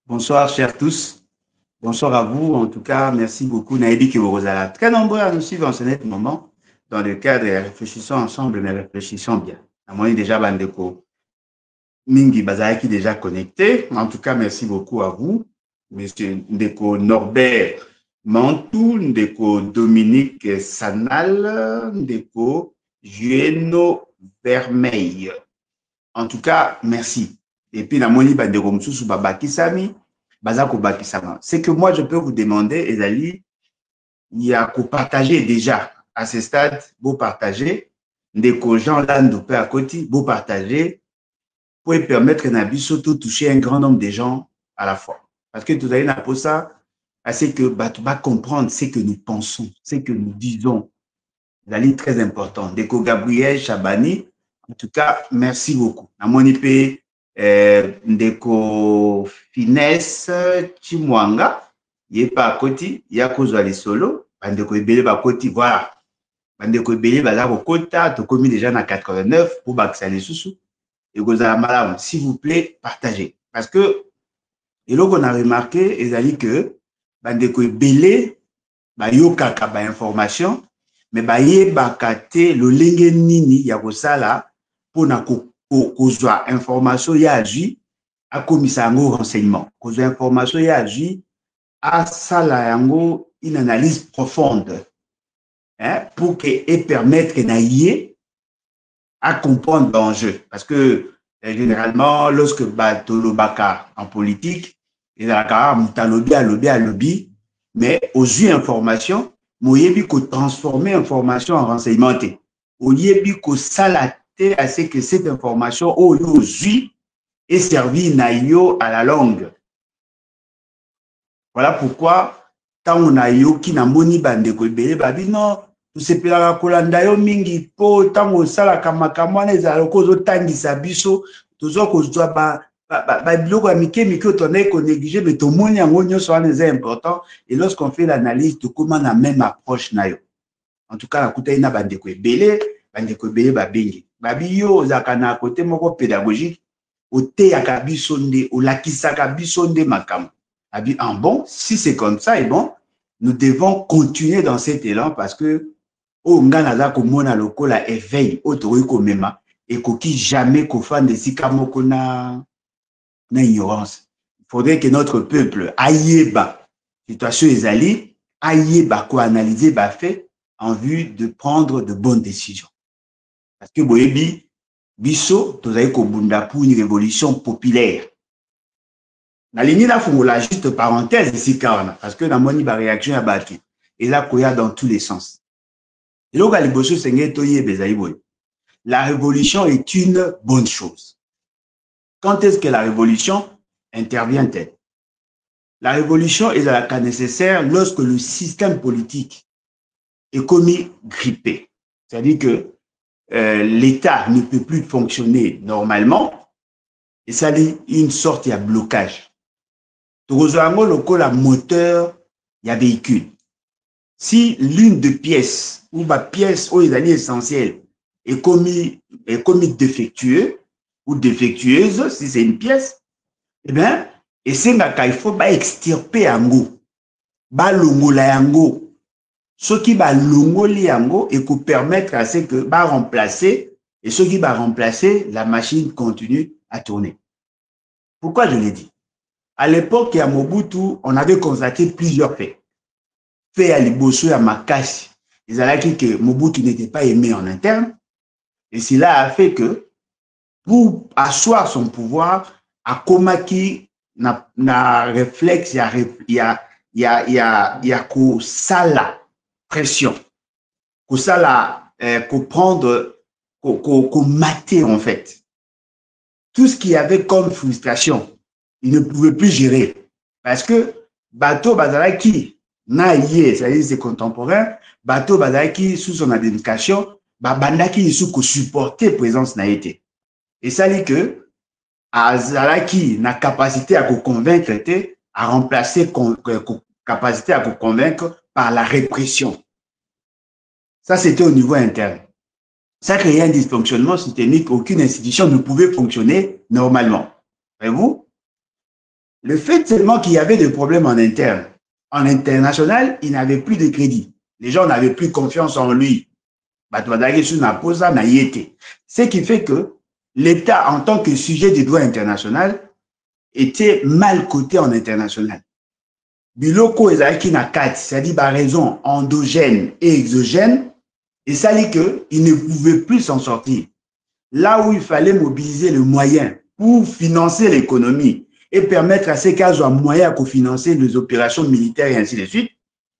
Bonsoir, chers tous. Bonsoir à vous. En tout cas, merci beaucoup, Naïbi Kiborozala. Très nombreux à nous suivre en ce net moment dans le cadre et réfléchissons ensemble, mais réfléchissons bien. À mon déjà, Bandeko Mingi Bazaki déjà connecté. En tout cas, merci beaucoup à vous. Monsieur Ndeko Norbert Mantou, Ndeko Dominique Sanal, Ndeko Jueno Vermeil. En tout cas, merci. Et puis, Namoni Bandeko Msusu Babaki Sami. C'est que moi, je peux vous demander, Ezali, il y a qu'au partager déjà à ce stade, vous partagez, des gens là, à côté, vous partagez, pour permettre à surtout toucher un grand nombre de gens à la fois. Parce que tout à l'heure, pour ça, c'est que tu vas comprendre ce que nous pensons, ce que nous disons. C'est très important. Déco Gabriel Chabani, en tout cas, merci beaucoup. À mon IP, Ndeko Finesse Chimwanga, il n'est pas à côté, il y a cause les solo, Ndeko Ebele ba côté, voilà. Ndeko Ebele ba la kota, to commis déjà dans 89 pour baksa les sous. Et vous avez s'il vous plaît, partagez. Parce que, et là qu'on a remarqué, Ezali que, Ndeko Ebele, ba yokaka ba information, mais ba yebaka te lo lenge nini ya kosala pona kozwa information ya agi akomisa yango renseignement, kozwa information ya agi asala yango une analyse profonde, hein, pour que et permettre na yé à comprendre l'enjeu. Parce que généralement, lorsque batolobaka en politique, il y a un lobby, mais aux yeux information, moyebi ko transformer information en renseignement. Oyebi ko salaté à ce que cette information aux yeux est servie naïo à la longue. Voilà pourquoi tant on a yo qui na moni bande ko ebele babi non tosepelaka kolanda yo mingi po tango osalaka makambo wana ezala kozotangisa biso tozwa kozwa biloko ya mike mike otonai konéglige mais tomoni yango nyonso wana eza important et lorsqu'on fait l'analyse tokóma na même approche na yo. En tout cas nakutani na bandeko ebele babengi babi yo ozalaka na côté moko pédagogique oteyaka biso nde olakisaka biso nde makambo abi en bon si c'est comme ça et bon nous devons continuer dans cet élan parce que oh ngana komona lokola éveil otoyi komema et koki jamais kofande sika moko na ignorance. Il faudrait que notre peuple ayeba situation ezali ayeba ko analyser ba fait en vue de prendre de bonnes décisions. Parce que boyebi biso tozali kobunda pour une révolution populaire. Na ligne na fungola juste parenthèse ici car parce que na moni ba réaction ya batu et là koya dans tous les sens. Et là liboso senge toye bezali boy. La révolution est une bonne chose. Quand est-ce que la révolution intervient-elle? La révolution est à la cas nécessaire lorsque le système politique est commis grippé. C'est-à-dire que l'État ne peut plus fonctionner normalement et ça dit une sorte de blocage. Tozoango lokola moteur il y a véhicule. Si l'une des pièces ou ma pièce ou les alliés essentiels est commis défectueux ou défectueuse, si c'est une pièce, eh bien, et c'est il faut extirper yango, longola yango, ce qui va longoli yango et pour permettre à ce que va remplacer et ce qui va remplacer la machine continue à tourner. Pourquoi je l'ai dit? À l'époque, à Mobutu, on avait constaté plusieurs faits. Fait à Liboso et à Makashi, ils allaient dire que Mobutu n'était pas aimé en interne. Et cela a fait que, pour asseoir son pouvoir, à Komaki, na réflexe, il y a ko sala pression, ko sala, ko prendre, ko mater en fait. Tout ce qu'il y avait comme frustration, il ne pouvait plus gérer. Parce que, Bato Bazalaki, naïe, c'est-à-dire c'est contemporain, Bato Bazalaki, sous son administration, Bandaki, sous ko supporter présence naïté. Et ça dit que, Azalaki, na capacité à ko convaincre, à remplacer capacité à ko convaincre par la répression. Ça, c'était au niveau interne. Ça créait un dysfonctionnement systémique, aucune institution ne pouvait fonctionner normalement. Voyez-vous? Le fait seulement qu'il y avait des problèmes en interne. En international, il n'avait plus de crédit. Les gens n'avaient plus confiance en lui. Ce qui fait que l'État, en tant que sujet du droit international, était mal coté en international. Biloko ezalaki na kati, c'est-à-dire par raison endogène et exogène, et ça dit qu'il ne pouvait plus s'en sortir. Là où il fallait mobiliser le moyen pour financer l'économie et permettre à ces cas un moyen pour financer les opérations militaires et ainsi de suite,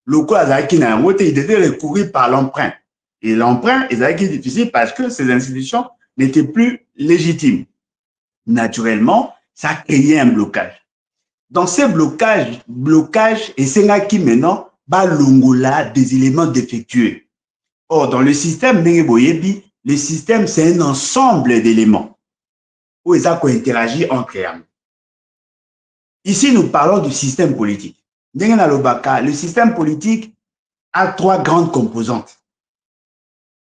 loko azalaki na yango te, il devait recourir par l'emprunt. Et l'emprunt ezalaki difficile parce que ces institutions n'étaient plus légitimes. Naturellement, ça créait un blocage. Dans ces blocages, et c'est là qui maintenant va longola des éléments défectueux. Or, dans le système Nengeboyebi, le système, c'est un ensemble d'éléments où ils interagissent entre eux. Ici, nous parlons du système politique. Le système politique a trois grandes composantes.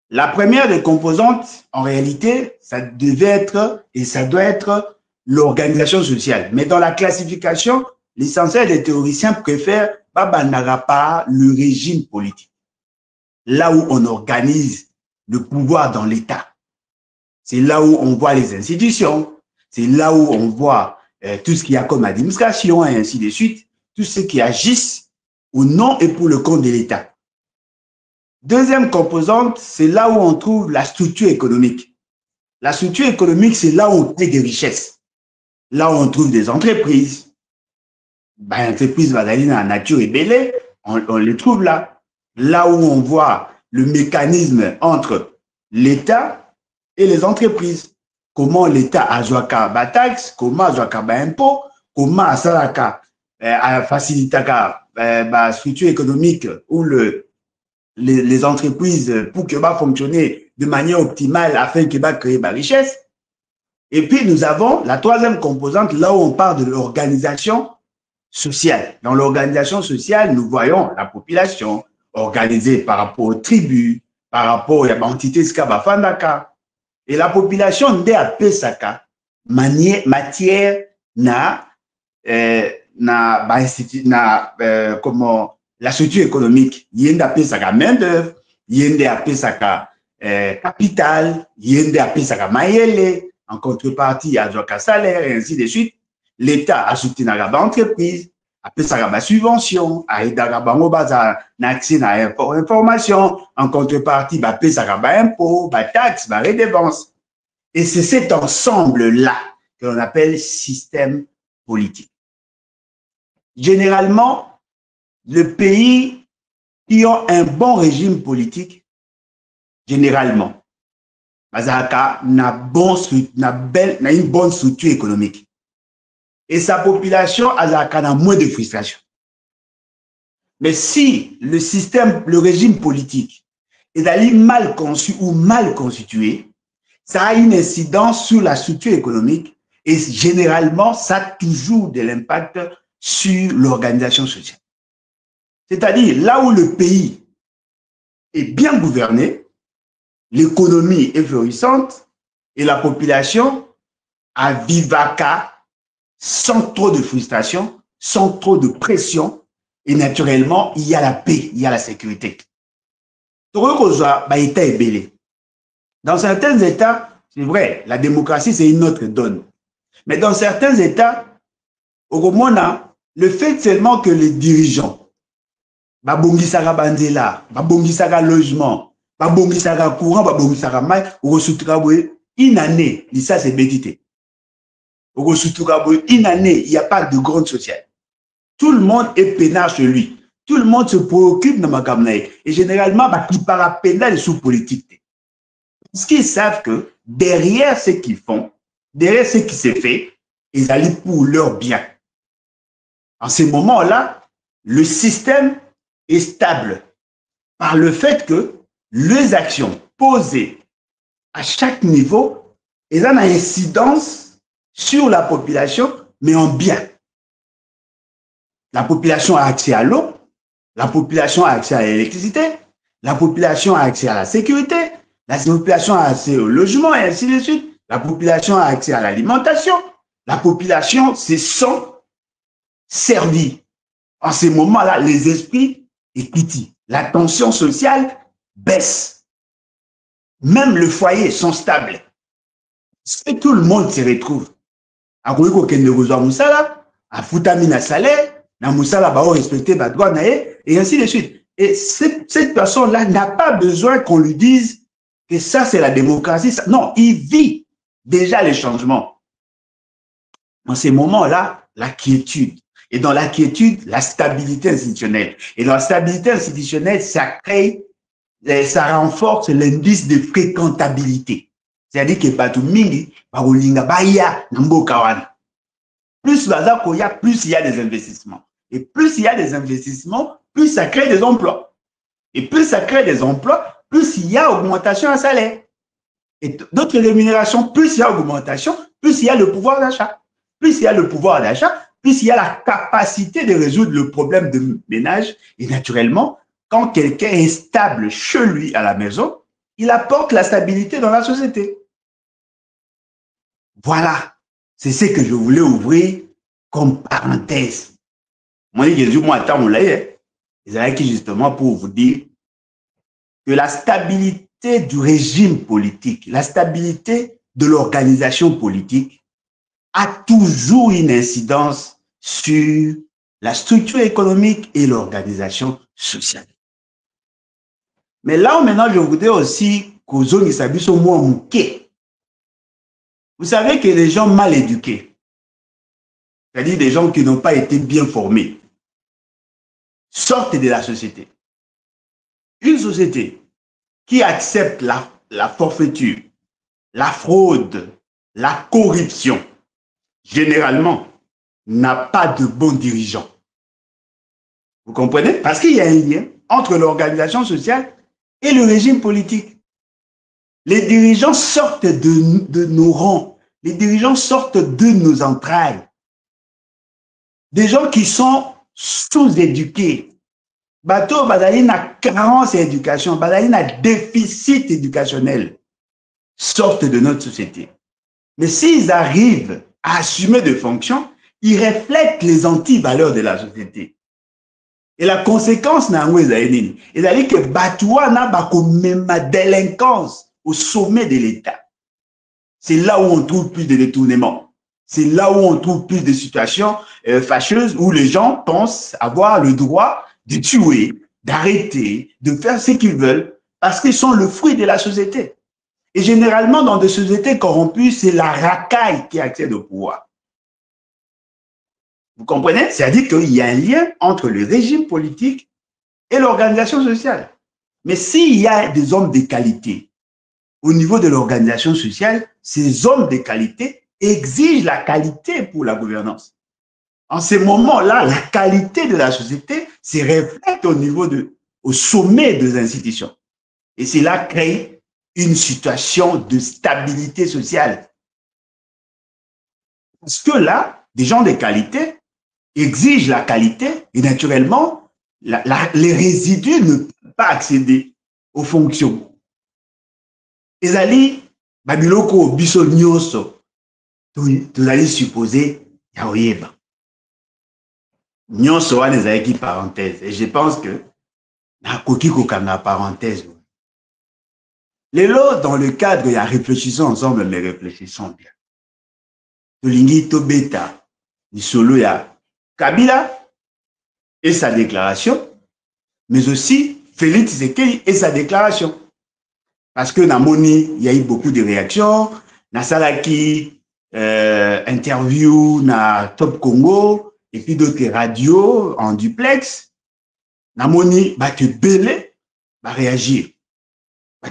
La première des composantes, en réalité, ça devait être et ça doit être l'organisation sociale. Mais dans la classification, l'essentiel des théoriciens préfèrent pas le régime politique. Là où on organise le pouvoir dans l'État. C'est là où on voit les institutions. C'est là où on voit tout ce qu'il y a comme administration et ainsi de suite. Tout ce qui agissent au nom et pour le compte de l'État. Deuxième composante, c'est là où on trouve la structure économique. La structure économique, c'est là où on crée des richesses. Là où on trouve des entreprises. Ben, entreprises en nature et belé, on les trouve là. Là où on voit le mécanisme entre l'État et les entreprises. Comment l'État a joué à taxe, comment a joué à impôt, comment a facilité la structure économique ou les entreprises pour que va fonctionner de manière optimale afin que va créer la richesse. Et puis nous avons la troisième composante, là où on parle de l'organisation sociale. Dans l'organisation sociale, nous voyons la population organisée par rapport aux tribus, par rapport à l'entité Skabafandaka. Et la population nde a pesaka matière comment la structure économique. Yende a pesaka main d'œuvre, yende a pesaka capital, yende a pesaka mayele. En contrepartie, à un salaire et ainsi de suite. L'État a soutenu l'entreprise, a fait sa subvention, a aidé à accès à l'information. En contrepartie, a fait sa impôt, taxe, redevance. Et c'est cet ensemble-là que l'on appelle système politique. Généralement, le pays qui ont un bon régime politique, généralement, Mazaka n'a une bonne structure économique. Et sa population a moins de frustration. Mais si le régime politique est mal conçu ou mal constitué, ça a une incidence sur la structure économique et généralement, ça a toujours de l'impact sur l'organisation sociale. C'est-à-dire, là où le pays est bien gouverné, l'économie est florissante et la population a vivaka sans trop de frustration, sans trop de pression et naturellement, il y a la paix, il y a la sécurité. Dans certains États, c'est vrai, la démocratie, c'est une autre donne. Mais dans certains États, au Mona, le fait seulement que les dirigeants, babongisaka bandela, babongisaka logement, babongisaka courant, babongisaka mai, une année, ça c'est bédité. Une année, il n'y a pas de grande sociale. Tout le monde est peinard chez lui. Tout le monde se préoccupe de ma campagne. Et généralement, il part pénal sous politique. Parce qu'ils savent que derrière ce qu'ils font, derrière ce qui se fait, ils allaient pour leur bien. En ce moment-là, le système est stable par le fait que les actions posées à chaque niveau, elles ont une incidence sur la population, mais en bien. La population a accès à l'eau, la population a accès à l'électricité, la population a accès à la sécurité, la population a accès au logement et ainsi de suite, la population a accès à l'alimentation, la population se sent servi. En ces moments-là, les esprits écoutent. La tension sociale baisse. Même le foyer sont stables. Et tout le monde se retrouve. À Koyoko Kenderozo Moussala, à Foutamina Salaire, na Moussala Bao respecter Badouan et ainsi de suite. Et cette personne-là n'a pas besoin qu'on lui dise que ça c'est la démocratie. Non, il vit déjà les changements. Dans ces moments-là, la quiétude. Et dans la quiétude, la stabilité institutionnelle. Et dans la stabilité institutionnelle, ça crée, ça renforce l'indice de fréquentabilité. C'est-à-dire que Batoumini, Barolinga, Baya, Nambokawana. Plus plus il y a des investissements. Et plus il y a des investissements, plus ça crée des emplois. Et plus ça crée des emplois, plus il y a augmentation en salaire. Et d'autres rémunérations, plus il y a augmentation, plus il y a le pouvoir d'achat. Plus il y a le pouvoir d'achat, plus il y a la capacité de résoudre le problème de ménage. Et naturellement, quand quelqu'un est stable chez lui à la maison, il apporte la stabilité dans la société. Voilà, c'est ce que je voulais ouvrir comme parenthèse. Moi, c'est justement pour vous dire que la stabilité du régime politique, la stabilité de l'organisation politique a toujours une incidence sur la structure économique et l'organisation sociale. Mais là où maintenant je voudrais aussi qu'aux zones qui s'habillent au moins mouqués. Vous savez que les gens mal éduqués, c'est-à-dire des gens qui n'ont pas été bien formés, sortent de la société. Une société qui accepte la forfaiture, la fraude, la corruption, généralement, n'a pas de bons dirigeants. Vous comprenez? Parce qu'il y a un lien entre l'organisation sociale et le régime politique. Les dirigeants sortent de nos rangs. Les dirigeants sortent de nos entrailles. Des gens qui sont sous-éduqués. Bateau, Badali n'a carence d'éducation, Badali n'a déficit éducationnel. Sortent de notre société. Mais s'ils arrivent à assumer des fonctions, ils reflètent les anti-valeurs de la société. Et la conséquence, c'est que Batoua n'a pas comme délinquance au sommet de l'État. C'est là où on trouve plus de détournements. C'est là où on trouve plus de situations fâcheuses où les gens pensent avoir le droit de tuer, d'arrêter, de faire ce qu'ils veulent parce qu'ils sont le fruit de la société. Et généralement, dans des sociétés corrompues, c'est la racaille qui accède au pouvoir. Vous comprenez? C'est-à-dire qu'il y a un lien entre le régime politique et l'organisation sociale. Mais s'il y a des hommes de qualité au niveau de l'organisation sociale, ces hommes de qualité exigent la qualité pour la gouvernance. En ces moments-là, la qualité de la société se reflète au sommet des institutions. Et cela crée une situation de stabilité sociale. Parce que là, des gens de qualité exigent la qualité et naturellement, les résidus ne peuvent pas accéder aux fonctions. Ezali, babiloko biso nyonso, tu allez supposer yaoyeba. Nyonso wana ezalaki parenthèse. Et je pense que nakoki kokanga parenthèse. Lelo, dans le cadre de la réfléchissons ensemble, mais réfléchissons bien. Tolingi Tobeta, Nisolo ya Kabila et sa déclaration, mais aussi Félix Tshisekedi et sa déclaration. Parce que Namoni, il y a eu beaucoup de réactions. Nasalaki, interview na Top Congo, et puis d'autres radios en duplex. Namoni, te belé, réagir.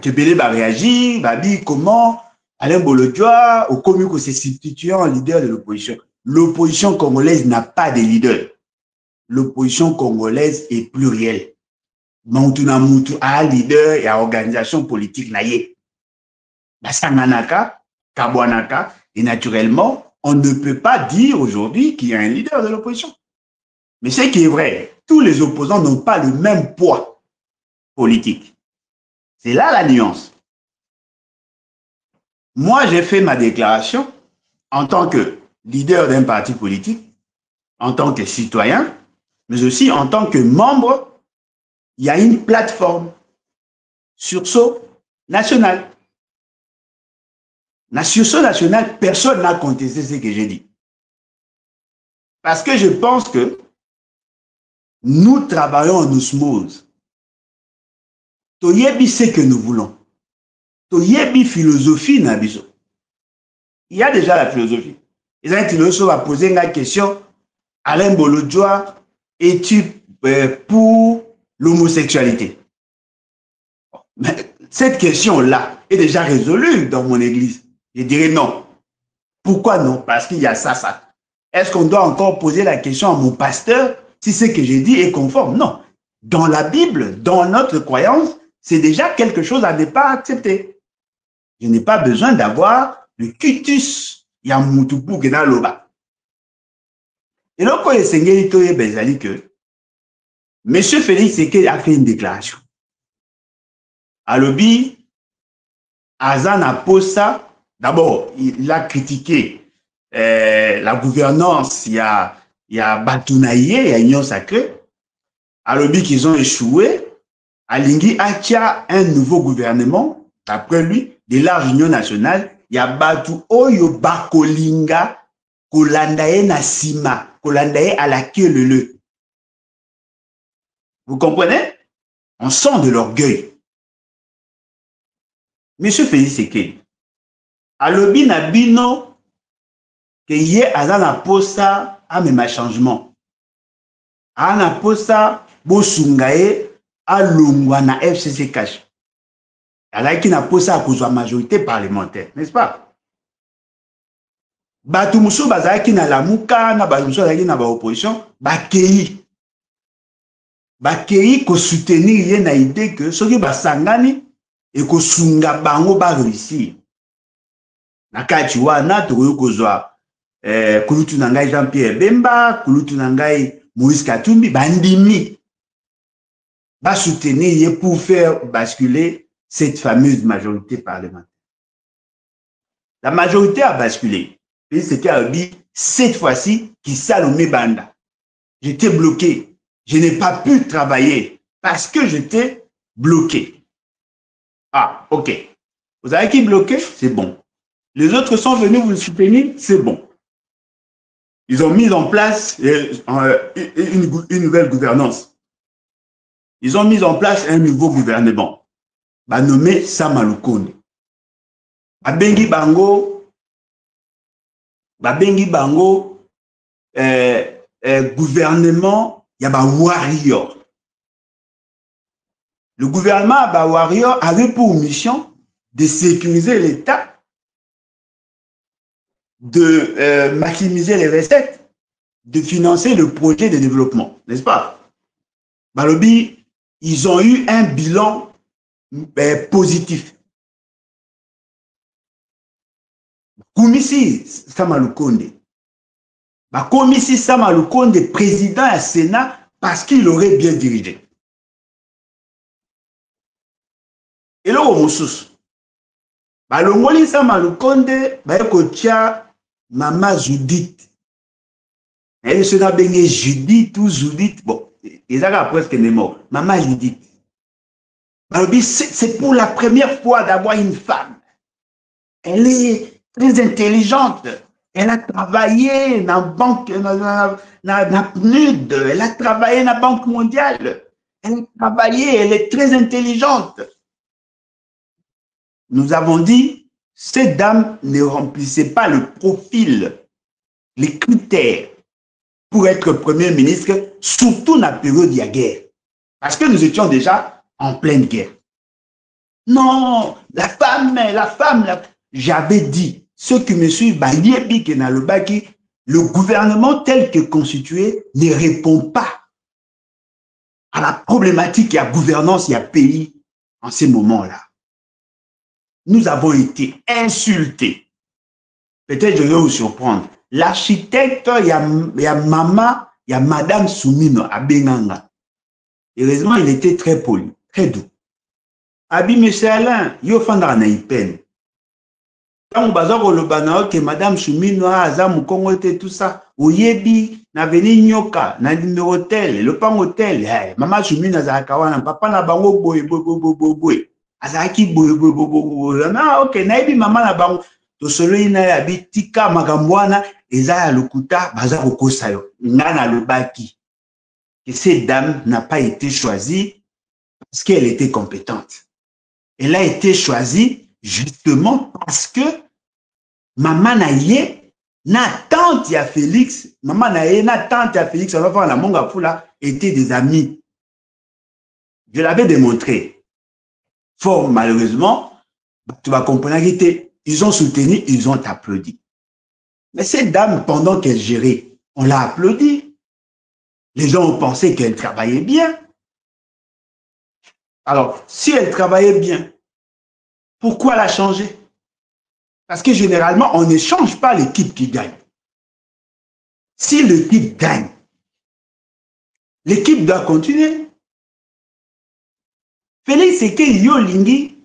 Te belé, réagir, dit comment Alain Bolodjoa, au commun que se substituant en leader de l'opposition. L'opposition congolaise n'a pas de leader. L'opposition congolaise est plurielle. Moutouna Moutou a leader et a organisation politique naïe. Basanganaka, Kabwanaka, et naturellement, on ne peut pas dire aujourd'hui qu'il y a un leader de l'opposition. Mais ce qui est vrai, tous les opposants n'ont pas le même poids politique. C'est là la nuance. Moi, j'ai fait ma déclaration en tant que leader d'un parti politique en tant que citoyen, mais aussi en tant que membre, il y a une plateforme sursaut national. La sursaut national, personne n'a contesté ce que j'ai dit. Parce que je pense que nous travaillons en osmose. Toyebi ce que nous voulons. Toyebi philosophie nabiso. Il y a déjà la philosophie. Les philosophes va poser une question. Alain Bolodjoa, es-tu pour l'homosexualité? Mais cette question-là est déjà résolue dans mon église. Je dirais non. Pourquoi non? Parce qu'il y a ça, ça. Est-ce qu'on doit encore poser la question à mon pasteur si ce que j'ai dit est conforme? Non. Dans la Bible, dans notre croyance, c'est déjà quelque chose à ne pas accepter. Je n'ai pas besoin d'avoir le cutus yamutupu gena loba. Et donc, quand il que M. Félix Tshisekedi a fait une déclaration. Alobi, Azana Posa, d'abord, il a critiqué la gouvernance, il y a Batounaye, il y a Union Sacrée. Alobi qu'ils ont échoué. Alingi Atia, un nouveau gouvernement, d'après lui, de large union nationale, il y a Batou Oyo Bakolinga, Kolandaye Nasima, Kolandaye à la queue le. Vous comprenez? On sent de l'orgueil. Monsieur Félix Tshisekedi, alobi na bino que ye azana posa amema changement. Ana posa bosungaye alongwa na FCC cash. Alaki na posa akozwa majorité parlementaire, n'est-ce pas? Batu musu bazalaki na lamuka na batu musu bazalaki na ba opposition bakei. Bakei ko soutenir ye na idée que soki basangani et ko sunga bango ba réussir. Na kati wana tokoki kozwa kulutu na ngai Jean-Pierre Bemba, kulutu na ngai Moïse Katumbi bandimi ba soutenir ye pour faire basculer cette fameuse majorité parlementaire. La majorité a basculé. C'était dit cette fois-ci qui Salomé Banda. J'étais bloqué. Je n'ai pas pu travailler parce que j'étais bloqué. Ah, ok. Vous avez qui bloqué? C'est bon. Les autres sont venus vous soutenir? C'est bon. Ils ont mis en place une nouvelle gouvernance. Ils ont mis en place un nouveau gouvernement. Bah, nommé Samalukonde. Babengi Bango, gouvernement, il y a warrior. Le gouvernement warrior avait pour mission de sécuriser l'État, de maximiser les recettes, de financer le projet de développement, n'est-ce pas? Balobi, ils ont eu un bilan positif. Komisi Samalukonde. Komisi Samalukonde, président à Sénat, parce qu'il aurait bien dirigé. Et là, on sous. Le Moli Samalukonde, Maman Judith. Elle se n'a bien Judith ou Judith. Bon, ils ont presque des morts. Maman Judith. C'est pour la première fois d'avoir une femme. Elle est très intelligente. Elle a travaillé dans la banque, dans PNUD. Elle a travaillé dans la Banque mondiale. Elle a travaillé, elle est très intelligente. Nous avons dit, cette dame ne remplissait pas le profil, les critères pour être Premier ministre, surtout dans la période de la guerre. Parce que nous étions déjà en pleine guerre. Non, la femme, j'avais dit, ce que M. Baliebi Kenalobaki, le gouvernement tel que constitué ne répond pas à la problématique et à la gouvernance et à pays en ces moments-là. Nous avons été insultés. Peut-être je vais vous surprendre. L'architecte, il y a maman, il y a Madame Soumino à Benganga. Heureusement, il était très poli, très doux. Abi, M. Alain, il y a une peine. Quand on bazar au Lobana, que Madame Soumino a Azam Kongo et tout ça, Oyebi, na veni nyoka na numéro tel le pan hotel mama Choumi na zalaka wana papa na bango boye boye azalaki boye na ok nayebi mama na bango to solo ina ya bitika makambo wana eza ya lokuta baza kokosa yo nga na lobaki que cette dame n'a pas été choisie parce qu'elle était compétente. Elle a été choisie justement parce que maman na ye na tante ya Félix, maman na ye na tante ya Félix, on va voir la monga fula étaient des amis. Je l'avais démontré. Fort malheureusement, tu vas comprendre qu'ils ils ont soutenu, ils ont applaudi. Mais cette dame, pendant qu'elle gérait, on l'a applaudi. Les gens ont pensé qu'elle travaillait bien. Alors, si elle travaillait bien, pourquoi la changer? Parce que généralement, on ne change pas l'équipe qui gagne. Si l'équipe gagne, l'équipe doit continuer. Félix Tshisekedi Yolingi,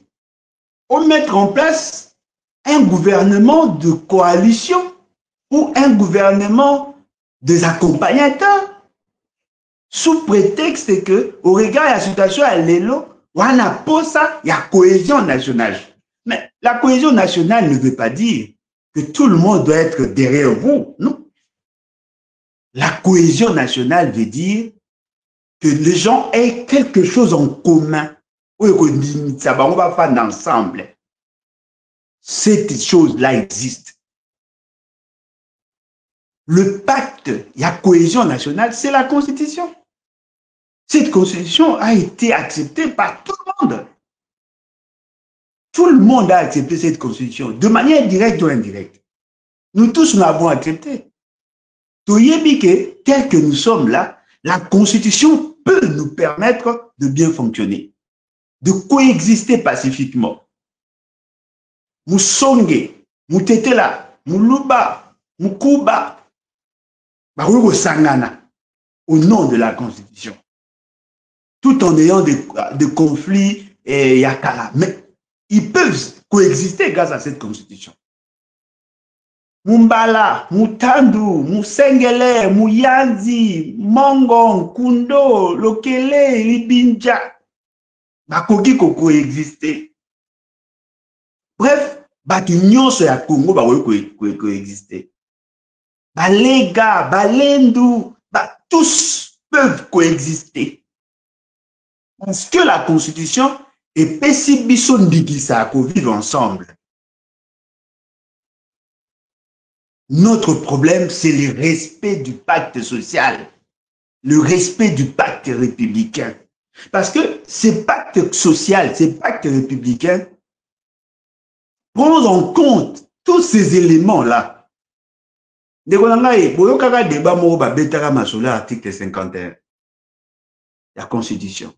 on mettre en place un gouvernement de coalition ou un gouvernement des accompagnateurs sous prétexte que, au regard de la situation à l'élo, on a posé ça, il y a cohésion nationale. Mais la cohésion nationale ne veut pas dire que tout le monde doit être derrière vous, non. La cohésion nationale veut dire que les gens aient quelque chose en commun. On va faire ensemble. Cette chose-là existe. Le pacte, il y a cohésion nationale, c'est la Constitution. Cette Constitution a été acceptée par tout le monde. Tout le monde a accepté cette Constitution, de manière directe ou indirecte. Nous tous l'avons accepté. Tel que nous sommes là, la Constitution peut nous permettre de bien fonctionner, de coexister pacifiquement. Musonge, Mutetela, Muluba, Mukuba, Barugo Sangana, au nom de la Constitution. Tout en ayant des conflits et yakala. Mais ils peuvent coexister grâce à cette Constitution. Mumbala, Mutandu, Musengele, Muyanzi, Mongon, Kundo, Lokele, Libinja, bakoki ko coexister. Bref, batu sur ya Congo bakoki coexister. Balega, Balendu, tous peuvent coexister. Parce que la Constitution est Pessibiso Ndigisa pour vivre ensemble. Notre problème, c'est le respect du pacte social, le respect du pacte républicain. Parce que ces pactes sociaux, ces pactes républicains prennent en compte tous ces éléments-là. L'article 51, la Constitution.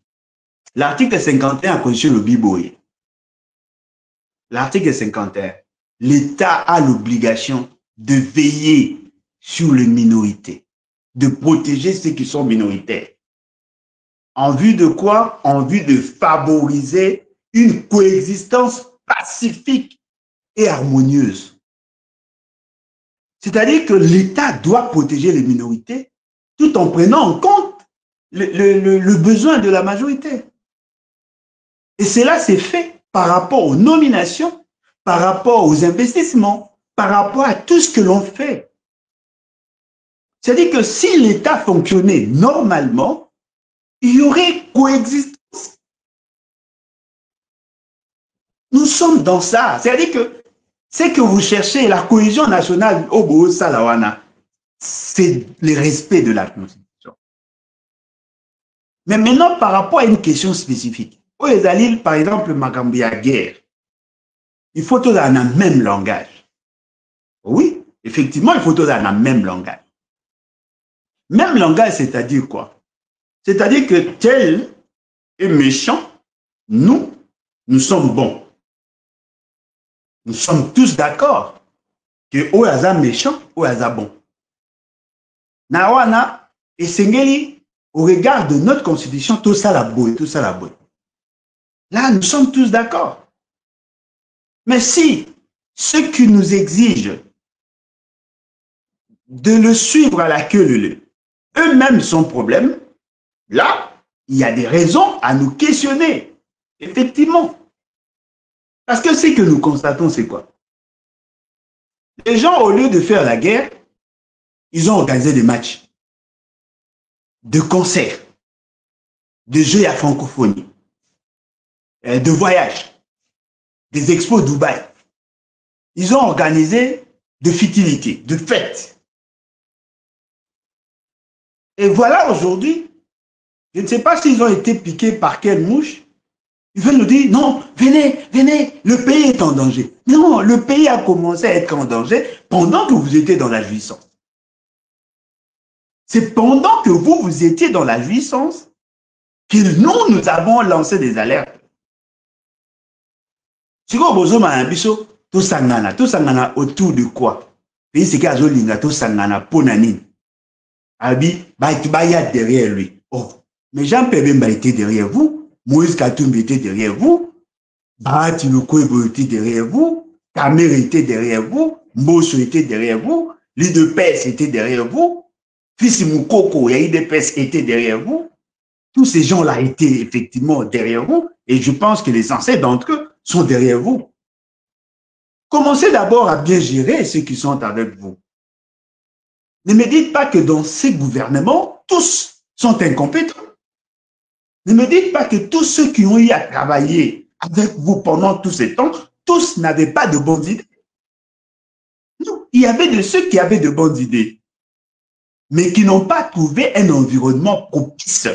L'article 51 de la Constitution le Biboye. L'article 51, l'État a l'obligation de veiller sur les minorités, de protéger ceux qui sont minoritaires. En vue de quoi? En vue de favoriser une coexistence pacifique et harmonieuse. C'est-à-dire que l'État doit protéger les minorités tout en prenant en compte le besoin de la majorité. Et cela s'est fait par rapport aux nominations, par rapport aux investissements, par rapport à tout ce que l'on fait. C'est-à-dire que si l'État fonctionnait normalement, il y aurait coexistence. Nous sommes dans ça. C'est-à-dire que ce que vous cherchez, la cohésion nationale, au Salawana, c'est le respect de la Constitution. Mais maintenant, par rapport à une question spécifique, par exemple, Magambia guerre, il faut tous dans le même langage. Oui, effectivement, il faut tous dans le même langage. Même langage, c'est-à-dire quoi? C'est-à-dire que tel est méchant, nous sommes bons. Nous sommes tous d'accord que Oyaza méchant, Oyaza bon. Nawana et Sengeli, au regard de notre constitution, tout ça la boue, tout ça la boue. Là, nous sommes tous d'accord. Mais si ce qui nous exige de le suivre à la queue leu. Eux-mêmes sont problème. Là, il y a des raisons à nous questionner. Effectivement. Parce que ce que nous constatons, c'est quoi? Les gens, au lieu de faire la guerre, ils ont organisé des matchs, de concerts, de jeux à francophonie, de voyages, des expos Dubaï. Ils ont organisé de futilités, de fêtes. Et voilà aujourd'hui, je ne sais pas s'ils ont été piqués par quelle mouche. Ils veulent nous dire, non, venez, venez, le pays est en danger. Non, le pays a commencé à être en danger pendant que vous étiez dans la jouissance. C'est pendant que vous étiez dans la jouissance que nous avons lancé des alertes. Si vous avez tout sangana autour de quoi? Pays c'est qu'il y a tout sangana pour nani. Abi, baya derrière lui. Oh, mais Jean Pébemba était derrière vous. Moïse Katumbi était derrière vous. Bahati Lukwebo était derrière vous. Kamer était derrière vous. Mbosso était derrière vous. L'IDPS était derrière vous. Fils Moukoko, l'IDPS était derrière vous. Tous ces gens-là étaient effectivement derrière vous. Et je pense que les ancêtres d'entre eux sont derrière vous. Commencez d'abord à bien gérer ceux qui sont avec vous. Ne me dites pas que dans ces gouvernements, tous sont incompétents. Ne me dites pas que tous ceux qui ont eu à travailler avec vous pendant tous ces temps, tous n'avaient pas de bonnes idées. Non, il y avait de ceux qui avaient de bonnes idées, mais qui n'ont pas trouvé un environnement propice.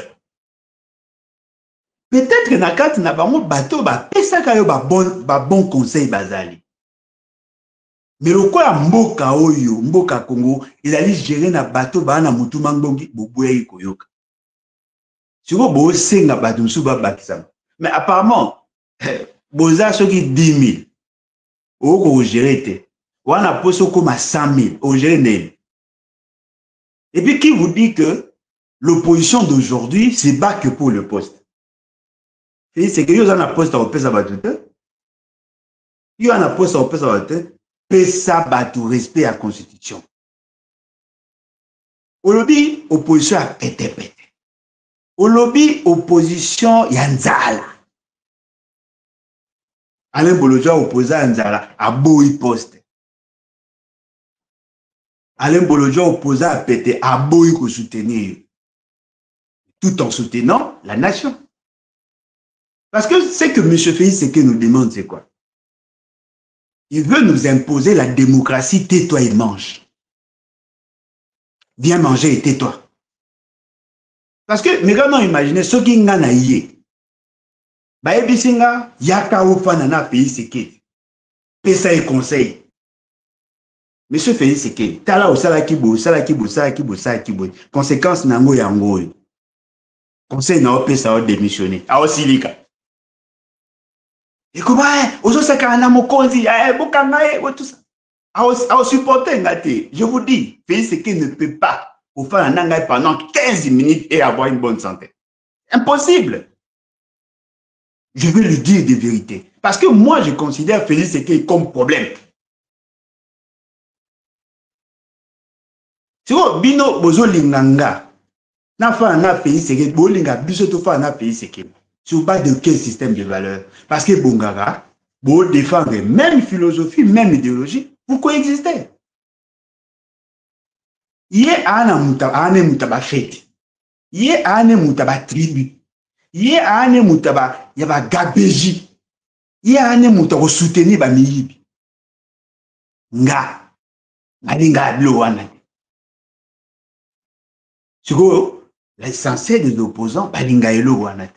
Peut-être que Nakati n'a pas mon bateau, bon conseil bazali. Mais le quoi mboka oyo, mboka Congo, il allait gérer na bateau na mutu mangbongi bobuya koyoka. Si vous avez 5 bateaux, mais apparemment, boza soki 10 000, vous gérez, vous avez posé comme 100 000, vous gérez. Et puis qui vous dit que l'opposition d'aujourd'hui, c'est pas que pour le poste. C'est que vous avez un poste à opérer à bateau. Vous avez un poste à opérer à bateau. Pesa bateau, respect à la Constitution. Au lobby, opposition à pété. Au lobby, opposition, il y a Nzala. Alain Bolojua opposé à Nzala, à Boui Poste. Alain Bolojua opposé à pété, à Boui pour soutenir. Tout en soutenant la nation. Parce que ce que M. Félix Tshisekedi nous demande, c'est quoi? Il veut nous imposer la démocratie, tais-toi et mange. Viens manger et tais-toi. Parce que, mais comment imaginer ce qui n'a pas yé? Baebisinga, yaka ou fanana Félix Tshisekedi. Pesa et conseil. Monsieur Félix Tshisekedi, tala au salakibo. Conséquence nango yango. Conseil n'a pas pesa au démissionner. A aussi lika. Et comment, ozo sakana mokonzi, bokangae, tout ça. A supporter ngate. Je vous dis, Félix Tshisekedi ne peut pas pour faire un engagement pendant 15 minutes et avoir une bonne santé. Impossible. Je vais lui dire des vérités. Parce que moi, je considère Félix Tshisekedi comme problème. Si vous bino bozo linganga, na fa na Félix Tshisekedi, bo linga biso to fa na Félix Tshisekedi. Sur base de quel système de valeurs? Parce que Bongara, vous défendez même philosophie, même idéologie, vous coexistez. Yé ana mutaba fête. Yé ana mutaba tribu. Yé ana mutaba yaba gabeji. Yé ana mutaba soutenir ba miyibi. Nga. Ngalinga blo wana. Siko l'essentiel des opposants balinga elo wana.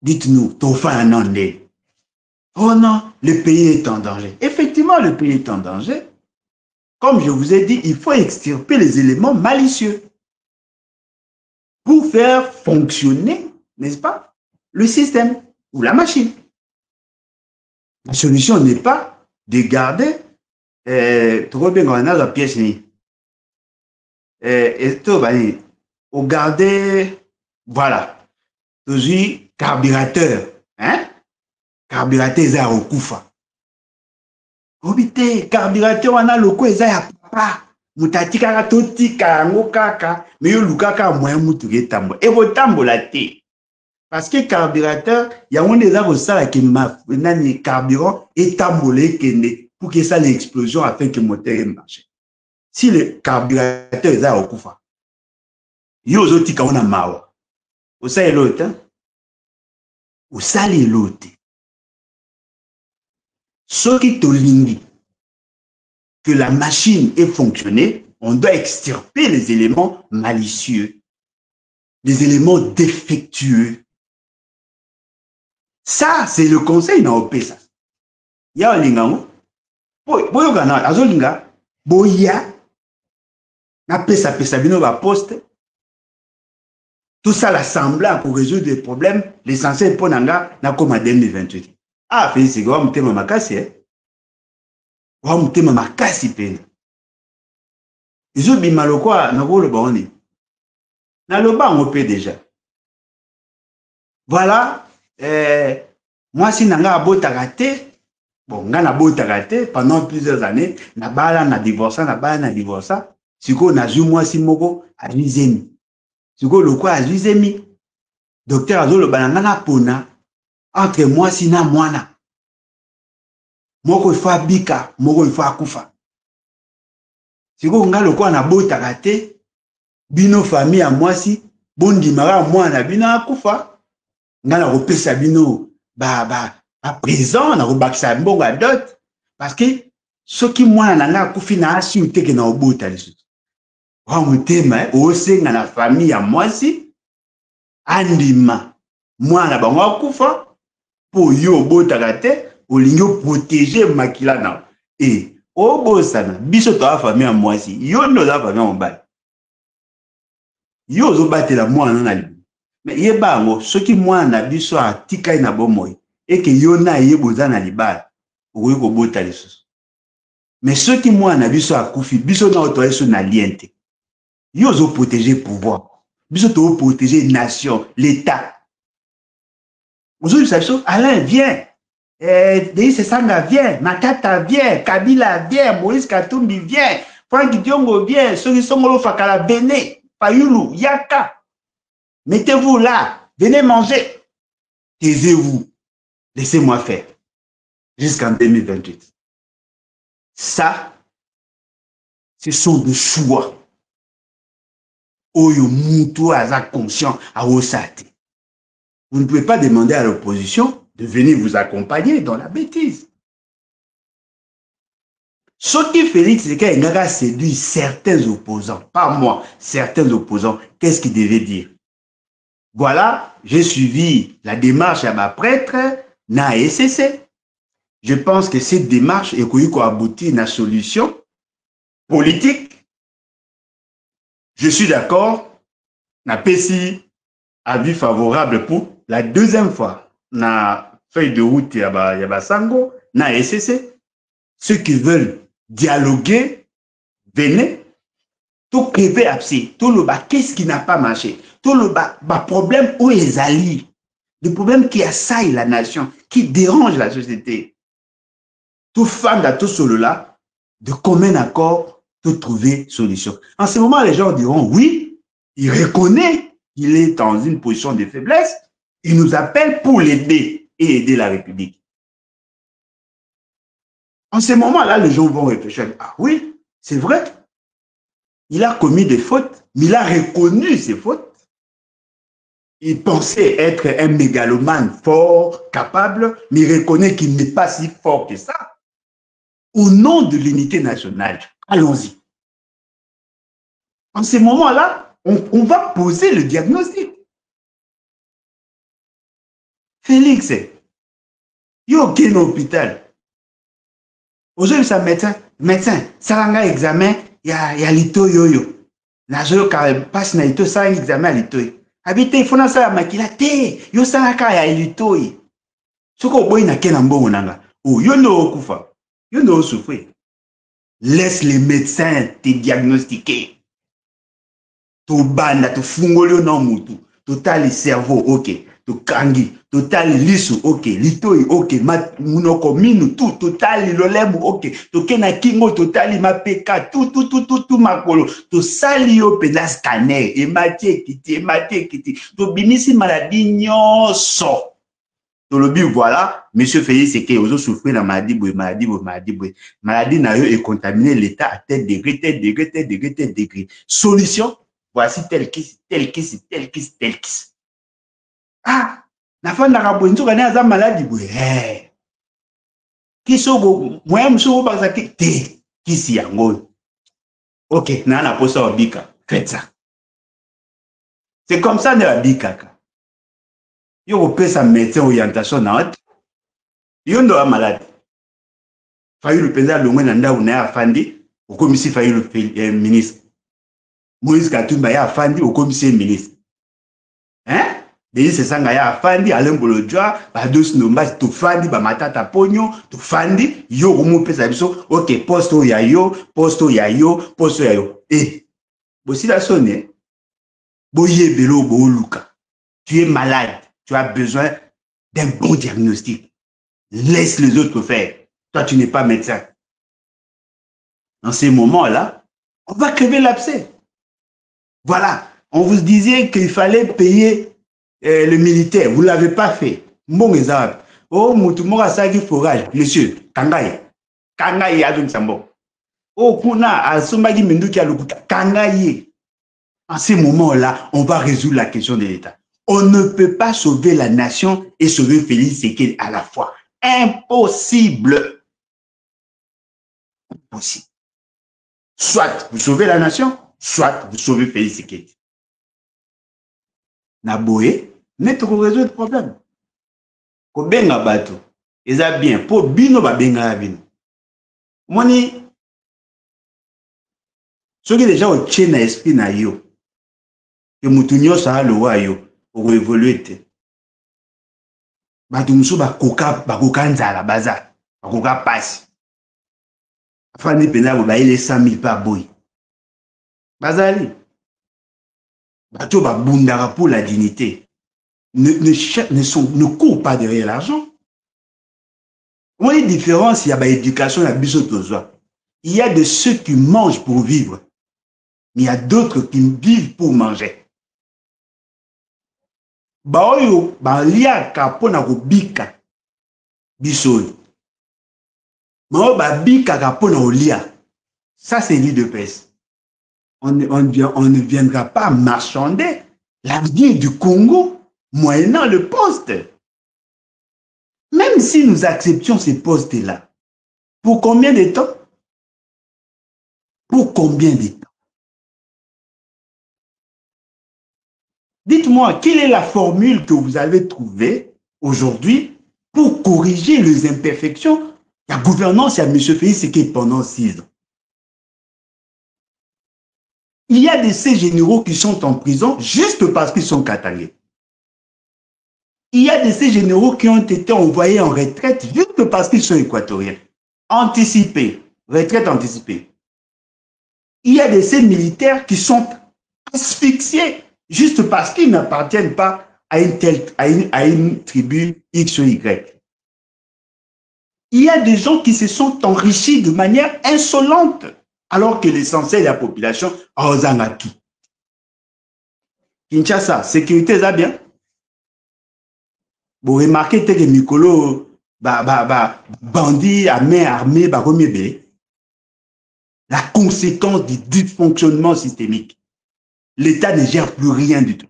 Dites-nous, Tofa un andé. Oh non, le pays est en danger. Effectivement, le pays est en danger. Comme je vous ai dit, il faut extirper les éléments malicieux pour faire fonctionner, n'est-ce pas, le système ou la machine. La solution n'est pas de garder trop bien qu'on a la pièce ni. Et tout, au garder, voilà, toujours carburateur, hein? Carburateur, ça au koufa. Obité, carburateur, on a le quoi, ça papa mutatika totika yango kaka mais yo lukaka moyen mutu ketambola et botambola te parce que carburateur yango déjà kosala ke nani carburant etambola ekende pour que ça l'explosion afin que moteur marche. Si le carburateur eza okufa yo ozotika ona mawa osala elota osala elote soki tolingi que la machine ait fonctionné, on doit extirper les éléments malicieux, les éléments défectueux. Ça, c'est le conseil na opesa. Ya olingango, boyo kana azolinga, boya na pesa bino ba poste. Tout ça l'assemblant pour résoudre des problèmes, l'essentiel pour nanga na comme en 2028. Ah, Félix, c'est quoi mutema makasi wa mutema makasi pena. Izo bimalokwa na ko loba oni. Na loba ngo pe déjà. Voilà, moi si nanga abotaka te, bon nga na botaka te pendant plusieurs années, na bala na divorça, siko na ju moi si moko azizemi. Siko lokwa azizemi. Docteur azo loba nga na pona entre moi si na mwana. Moko ifa bika, moko ifa akufa. Siko nga lokwa na botaka te, bino famille ya mwasi, bondi mara mwana bino akufa. Nga na kopesa bino ba présent na kobakisa mbongo dot parce que soki mwana na akufi na asi uteke na obota lisusu. Wa mutema osenga na famille ya mwasi andima mwana bango akufa po yo obotaka te olingo protéger makila na et obosana biso to famille ya mwasi yo ndo la famille ya mobali yo zo batela mwana na libu mais yeba ngo soki mwana biso atika na bomoi eke yo na yeboza na libala okoki kobota lisusu mais soki mwana biso akufi biso na oto eso na liente yo zo protéger pouvoir biso to protéger nation l'état aujourd'hui ça biso Alain vient Deïs Sanga vient, Matata vient, Kabila vient, Maurice Katumbi vient, Franck Diongo vient, ceux qui sont au Fakala, venez, Payoulou, Yaka, mettez-vous là, venez manger, taisez-vous, laissez-moi faire, jusqu'en 2028. Ça, ce sont des choix. Oyo Moutou Aza conscient à Osate. Vous ne pouvez pas demander à l'opposition de venir vous accompagner dans la bêtise. Ce qui Félix Tshisekedi a séduit certains opposants, pas moi, certains opposants, qu'est-ce qu'il devait dire? Voilà, j'ai suivi la démarche à ma prêtre, na SCC. Je pense que cette démarche est qu'on aboutir à une solution politique. Je suis d'accord, na PSI avis favorable pour la deuxième fois. Na feuille de route yaba sango na SCC ceux qui veulent dialoguer venez tout privé absi tout le bas qu'est-ce qui n'a pas marché tout le bas problème où les alliés le problème qui assaille la nation qui dérange la société tout fan de tout cela là de commun accord tout trouver solution. En ce moment les gens diront oui il reconnaît qu'il est dans une position de faiblesse. Il nous appelle pour l'aider et aider la République. En ce moment-là, les gens vont réfléchir. Ah oui, c'est vrai. Il a commis des fautes, mais il a reconnu ses fautes. Il pensait être un mégalomane fort, capable, mais il reconnaît qu'il n'est pas si fort que ça. Au nom de l'unité nationale, allons-y. En ce moment-là, on va poser le diagnostic. Félix, yo ok dans l'hôpital. Aujourd'hui, ça médecin, ça a un examen, il y a l'ito yo. La joie quand passe na l'ito, ça a un examen à l'ito. Habité, il faut na ça makila te, yo ça a ka ya l'ito. Ce qu'on boit na ken ambongo nanga. Oh, yo no kufa, yo no souffrir. Laisse les médecins te diagnostiquer. To banda, to fungolio na mutu, total le cerveau, ok. tokangi, totali lisu, ok, litoi, ok, munoko minu, tout, totali lolemu, ok, tokena kingo, totali mapeka, tout, makolo, tosali yo pena scanner, emati ekiti, tobimisi maladie nyonso. Tolobi, voilà, monsieur Félix Sekei, ozo souffrir la maladie, maladie na yo et contaminer l'état à tel degré. Solution, voici tel qui. Ah, na fin d'arabo, nous avons une maladie, qui sont, moi, je suis pas qui s'y a ok, na posa obika, faites ça. C'est comme ça, de la bika. Yo, peut sa médecin orientation, yo ndo a malade. Fayu le président Longwe Nanda Una Afandi, au commissaire Fayu le ministre. Moïse Katumba ya Afandi, au commissaire ministre. Hein? Denis Sesanga ya Afandi, Alain Bolodjoa, Bados Nomba, Tofandi, Bamatata Pogno, Tofandi, yo Romo Pesa Biso, ok, posto ya yo. Eh, bosi la sonne, boye belo bo luka. Tu es malade, tu as besoin d'un bon diagnostic. Laisse les autres faire. Toi, tu n'es pas médecin. Dans ces moments-là, on va crever l'abcès. Voilà. On vous disait qu'il fallait payer le militaire. Vous ne l'avez pas fait. Bon exemple. Oh, Moutoumora Sagi Forage. Monsieur, Kangaye. Kangaye Adon Sambo. Oh, Kuna, Asumagi Menduki Alukuta. Kangaye. En ces moments-là, on va résoudre la question de l'État. On ne peut pas sauver la nation et sauver Félix Sekei à la fois. Impossible. Impossible. Soit vous sauvez la nation, soit vous sauvez Félix Sekei. Naboé, mais tu résoudre le problème. Ko benga bato, eza bien, pour bino ba benga bino. Moni, ce qui déjà au tient na esprit na yo, que mutu nyoso alowa yo, pour évoluer te. Bato musu ba koka nzala baza, ba koka passe. Afani pena ba ile 100 000 par boy. Bazali. Bato ba bundara pour la dignité. Ne courent pas derrière l'argent. On a une différence, il y a l'éducation, il y a de ceux qui mangent pour vivre, mais il y a d'autres qui vivent pour manger. Baoyo, balia kapona ko bika bisoni. Mao ba bika kapona olia. Ça c'est l'île de pèse. On ne viendra pas marchander l'avenir du Congo moyennant le poste. Même si nous acceptions ces postes-là, pour combien de temps? Pour combien de temps? Dites-moi, quelle est la formule que vous avez trouvée aujourd'hui pour corriger les imperfections de la gouvernance à M. Félix Sekei pendant 6 ans? Il y a de ces généraux qui sont en prison juste parce qu'ils sont katangais. Il y a de ces généraux qui ont été envoyés en retraite juste parce qu'ils sont équatoriens. Anticipés, retraite anticipée. Il y a de ces militaires qui sont asphyxiés juste parce qu'ils n'appartiennent pas à une tribu X ou Y. Il y a des gens qui se sont enrichis de manière insolente alors que l'essentiel de la population a osangaki. Kinshasa, sécurité, ça bien? Vous remarquez que Mikolo, bandit à main armée, la conséquence du dysfonctionnement systémique. L'État ne gère plus rien du tout.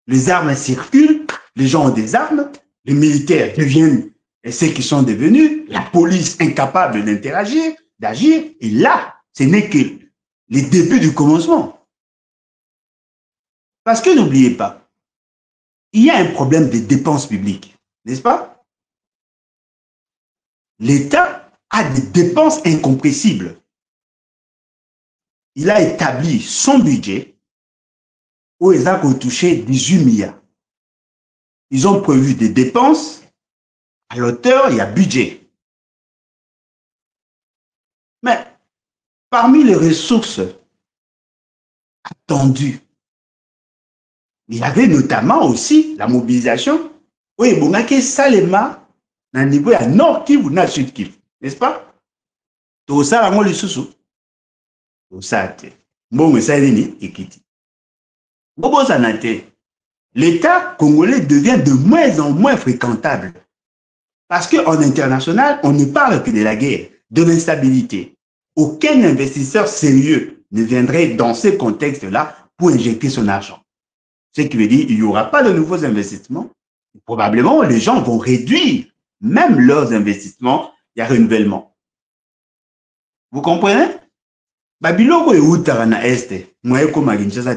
Les armes circulent, les gens ont des armes, les militaires deviennent ceux qui sont devenus, la police incapable d'interagir, d'agir, et là, ce n'est que les débuts du commencement. Parce que n'oubliez pas, il y a un problème de dépenses publiques, n'est-ce pas? L'État a des dépenses incompressibles. Il a établi son budget où ils ont touché 18 milliards. Ils ont prévu des dépenses à l'auteur, il y a budget. Mais parmi les ressources attendues Il y avait notamment aussi la mobilisation. Oui, bon, que Salema, dans le niveau à Nord Kivu, na Sud Kivu, n'est-ce pas? Tout ça, la sous tout ça, bon, ça, il est Bobo Zanate. L'État congolais devient de moins en moins fréquentable. Parce qu'en international, on ne parle que de la guerre, de l'instabilité. Aucun investisseur sérieux ne viendrait dans ce contexte-là pour injecter son argent. Ce qui veut dire qu'il n'y aura pas de nouveaux investissements. Probablement, les gens vont réduire même leurs investissements. Il y a renouvellement. Vous comprenez? Babiloko et Outarana Est, moi, comme à Kinshasa,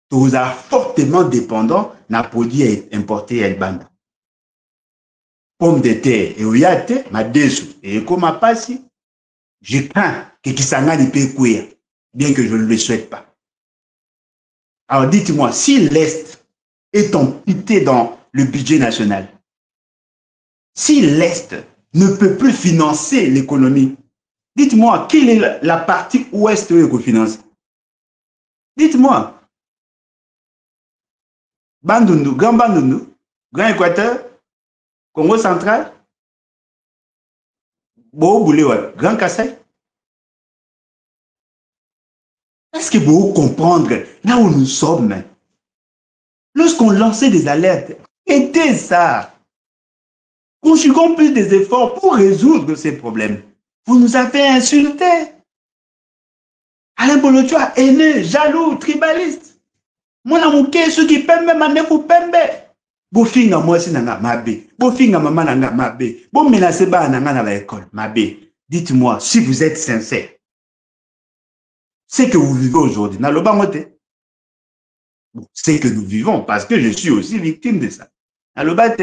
tout ça fortement dépendant d'un produit importé à Elbanda. Pomme de terre et oyate, ma déçu et comme ma passe, je crains que Kisangani peut courir, bien que je ne le souhaite pas. Alors dites-moi, si l'Est est amputé dans le budget national, si l'Est ne peut plus financer l'économie, dites-moi, quelle est la partie ouest que finance? Dites-moi. Bandundu, Grand Équateur, Congo central, Bobo Grand Kassai. Est-ce que vous comprenez là où nous sommes? Lorsqu'on lançait des alertes, aidez ça. Conjuguons plus des efforts pour résoudre ces problèmes. Vous nous avez insultés. Alain Bolotua, haineux, jaloux, tribaliste. Mon amour, ceux qui pembe, manefu pembe. Bofinga moi si nanga mabe. Bofinga maman nanga mabe. Bon menacez ba nanga na l'école mabe. Dites-moi si vous êtes sincère. C'est que vous vivez aujourd'hui. Dans le bamote. C'est que nous vivons parce que je suis aussi victime de ça. Dans le bate.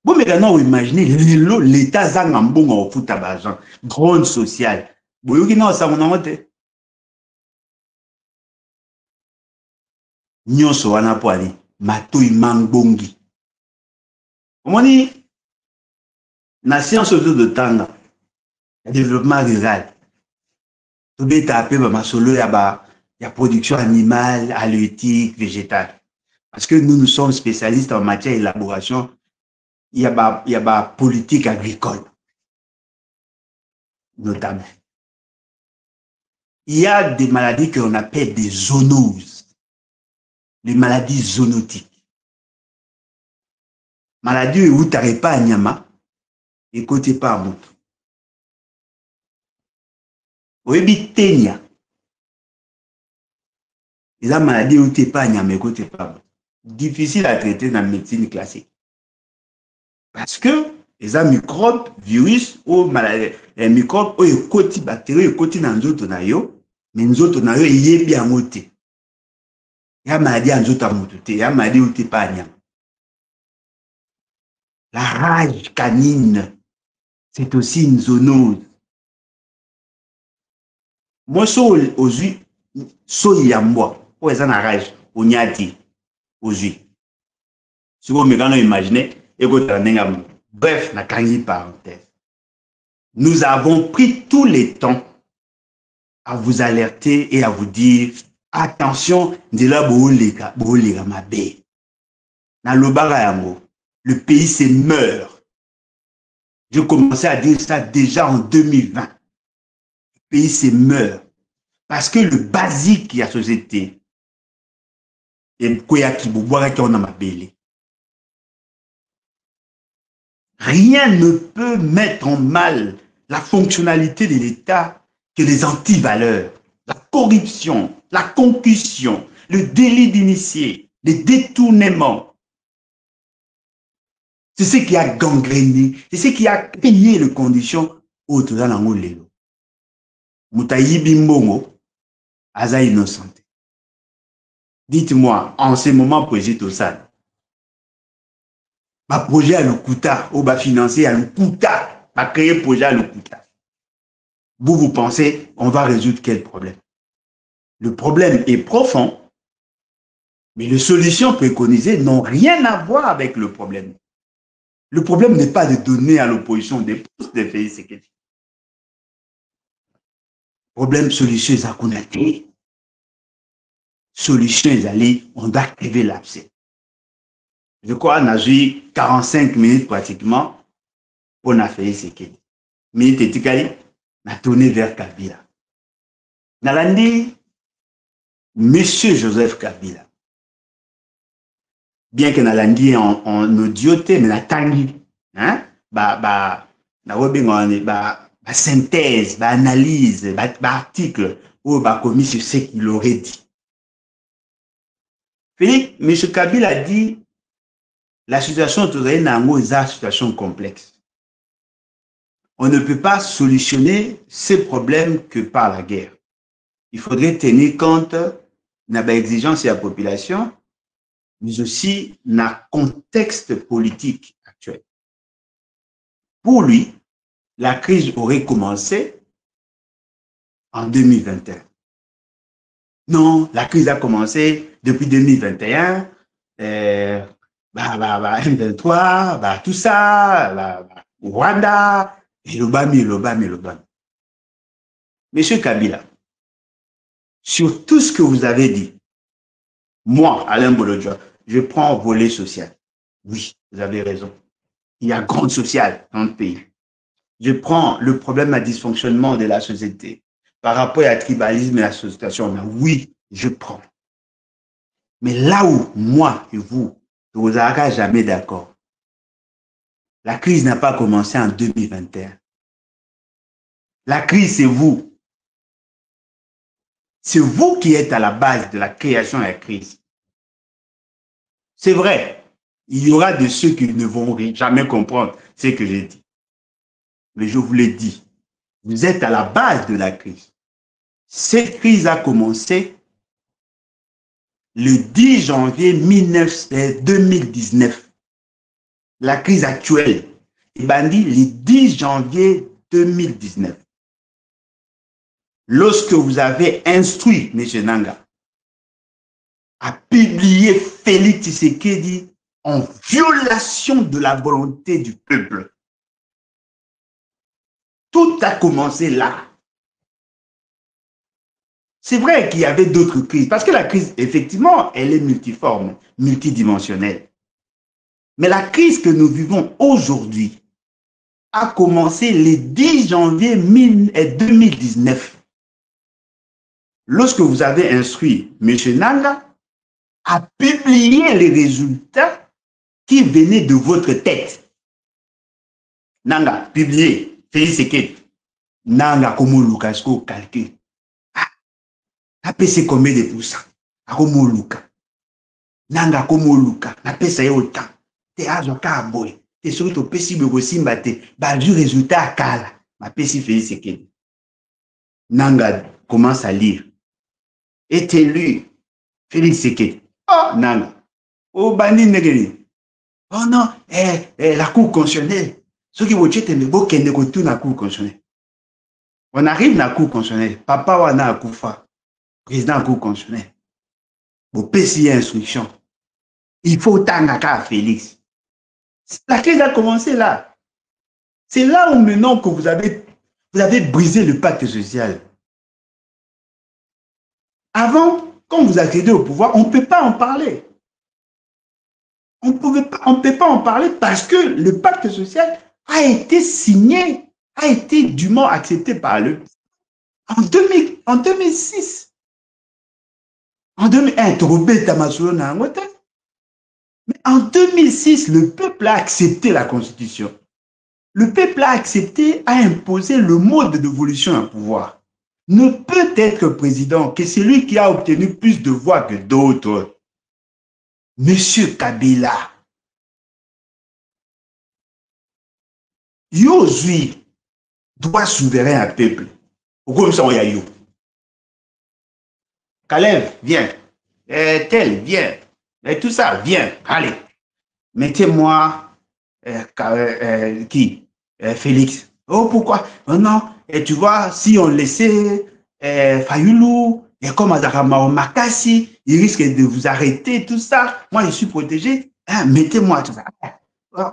Bon, mais maintenant, vous imaginez l'État Zangambong au foot à l'argent, grande sociale. Vous voyez, non, ça, on a monté. Nyonso wana poali, matoi mangbongi. On dit, la science de Tanga, le développement rural, tout est tapé, ma solo, il y a production animale, halieutique, végétale. Parce que nous sommes spécialistes en matière d'élaboration, il y a politique agricole, notamment. Il y a des maladies qu'on appelle des zoonoses, les maladies zoonotiques. Maladie où tu n'arrives pas à Nyama, et côté pas à Moutou. Oyebi Tenya. Et la maladie où tu n'es pas à Nyama, et côté pas à Moutou. Difficile à traiter dans la médecine classique. Parce que les microbes, virus, ou maladies, les microbes, ou les côtés bactéries, les côtés dans d'autres nayo, mais nous autres nayo, il y a bien moté. Il y a maladie en d'autres à Moutou, il y a maladie où tu n'es pas à Nyama. La rage canine, c'est aussi une zoonose. Moi, aux yeux, yamboa, où est-ce la rage, au nyati, aux yeux. Si vous me imaginez, bref, la cangie parenthèse. Nous avons pris tout le temps à vous alerter et à vous dire attention, de là, le pays se meurt. Je commençais à dire ça déjà en 2020. Le pays se meurt. Parce que le basique de la société, rien ne peut mettre en mal la fonctionnalité de l'État que les antivaleurs, la corruption, la concussion, le délit d'initié, les détournements. C'est ce qui a gangréné, c'est ce qui a créé les conditions autres dans l'Angolelo. Moutayi Bimbongo, Aza innocente. Dites-moi, en ce moment, Brigitte Ossad, ma projet à l'Okuta, ou ma financier à l'Okuta, ma créé projet à l'Okuta. Vous pensez, on va résoudre quel problème? Le problème est profond, mais les solutions préconisées n'ont rien à voir avec le problème. Le problème n'est pas de donner à l'opposition des postes de pays sécurité. Problème, solution, ça connaît. solution est allée, on doit crever l'abcès. Je crois qu'on a eu 45 minutes pratiquement pour a fait ce qu'il dit. Minute et tikali, on a tourné vers Kabila. Nalandi, Monsieur Joseph Kabila. Bien que Nalandi en audioté, mais la tangi, hein, synthèse, analyse, article, ou commis sur ce qu'il aurait dit. Philippe, M. Kabila a dit la situation est une situation complexe. On ne peut pas solutionner ces problèmes que par la guerre. Il faudrait tenir compte de l'exigence de la population, mais aussi de contexte politique actuel. Pour lui, la crise aurait commencé en 2021. Non, la crise a commencé depuis 2021, M23, tout ça, Rwanda, et l'Obami. Monsieur Kabila, sur tout ce que vous avez dit, moi, Alain Bolodjoa, je prends volet social. Oui, vous avez raison. Il y a grande sociale dans le pays. Je prends le problème à dysfonctionnement de la société par rapport à tribalisme et à la situation. Oui, je prends. Mais là où moi et vous, ne vous aurez jamais d'accord, la crise n'a pas commencé en 2021. La crise, c'est vous. C'est vous qui êtes à la base de la création de la crise. C'est vrai, il y aura de ceux qui ne vont jamais comprendre ce que j'ai dit. Mais je vous l'ai dit, vous êtes à la base de la crise. Cette crise a commencé le 10 janvier 2019. La crise actuelle est bandie le 10 janvier 2019. Lorsque vous avez instruit M. Nanga à publier Félix Tshisekedi en violation de la volonté du peuple, tout a commencé là. C'est vrai qu'il y avait d'autres crises, parce que la crise, effectivement, elle est multiforme, multidimensionnelle. Mais la crise que nous vivons aujourd'hui a commencé le 10 janvier 2019. Lorsque vous avez instruit M. Nanga à publier les résultats qui venaient de votre tête. Nanga, publié, Félix Tshisekedi. Nanga, comment Lucasco calcule. Napesa combien de pourcents? Comment Luka. Nanga, comment Luka. Napesa autant. Te azoka aboy. Te surtout possible que simbate. Bah, du résultat à Kala. Napesa Félix Tshisekedi. Nanga commence à lire. Est élu Félix Tshisekedi. Oh, Nanga. Oh, bandi negeni. Oh non, la Cour constitutionnelle. Ceux qui vont dire que ne retourne la Cour constitutionnelle. On arrive à la Cour constitutionnelle. Papa wana akufa. Président de la Cour constitutionnelle. Bon, PCI instruction. Il faut tangaka à Félix. La crise a commencé là. C'est là où maintenant que vous avez brisé le pacte social. Avant, quand vous accédez au pouvoir, on ne peut pas en parler. On ne peut pas en parler parce que le pacte social a été signé, a été dûment accepté par le en 2006. En 2001, mais en 2006, le peuple a accepté la Constitution. Le peuple a accepté, a imposé le mode d'évolution au pouvoir. Ne peut être président que celui qui a obtenu plus de voix que d'autres. Monsieur Kabila, yo zui droit souverain à peuple. Comme ça, on y a yo. Caleb, viens. Tel, viens. Et tout ça, viens. Allez. Mettez-moi qui Félix. Oh, pourquoi? Oh non. Et tu vois, si on laissait Fayoulou, et comme Azarama Makassi, il risque de vous arrêter, tout ça. Moi, je suis protégé. Hein, mettez-moi tout ça.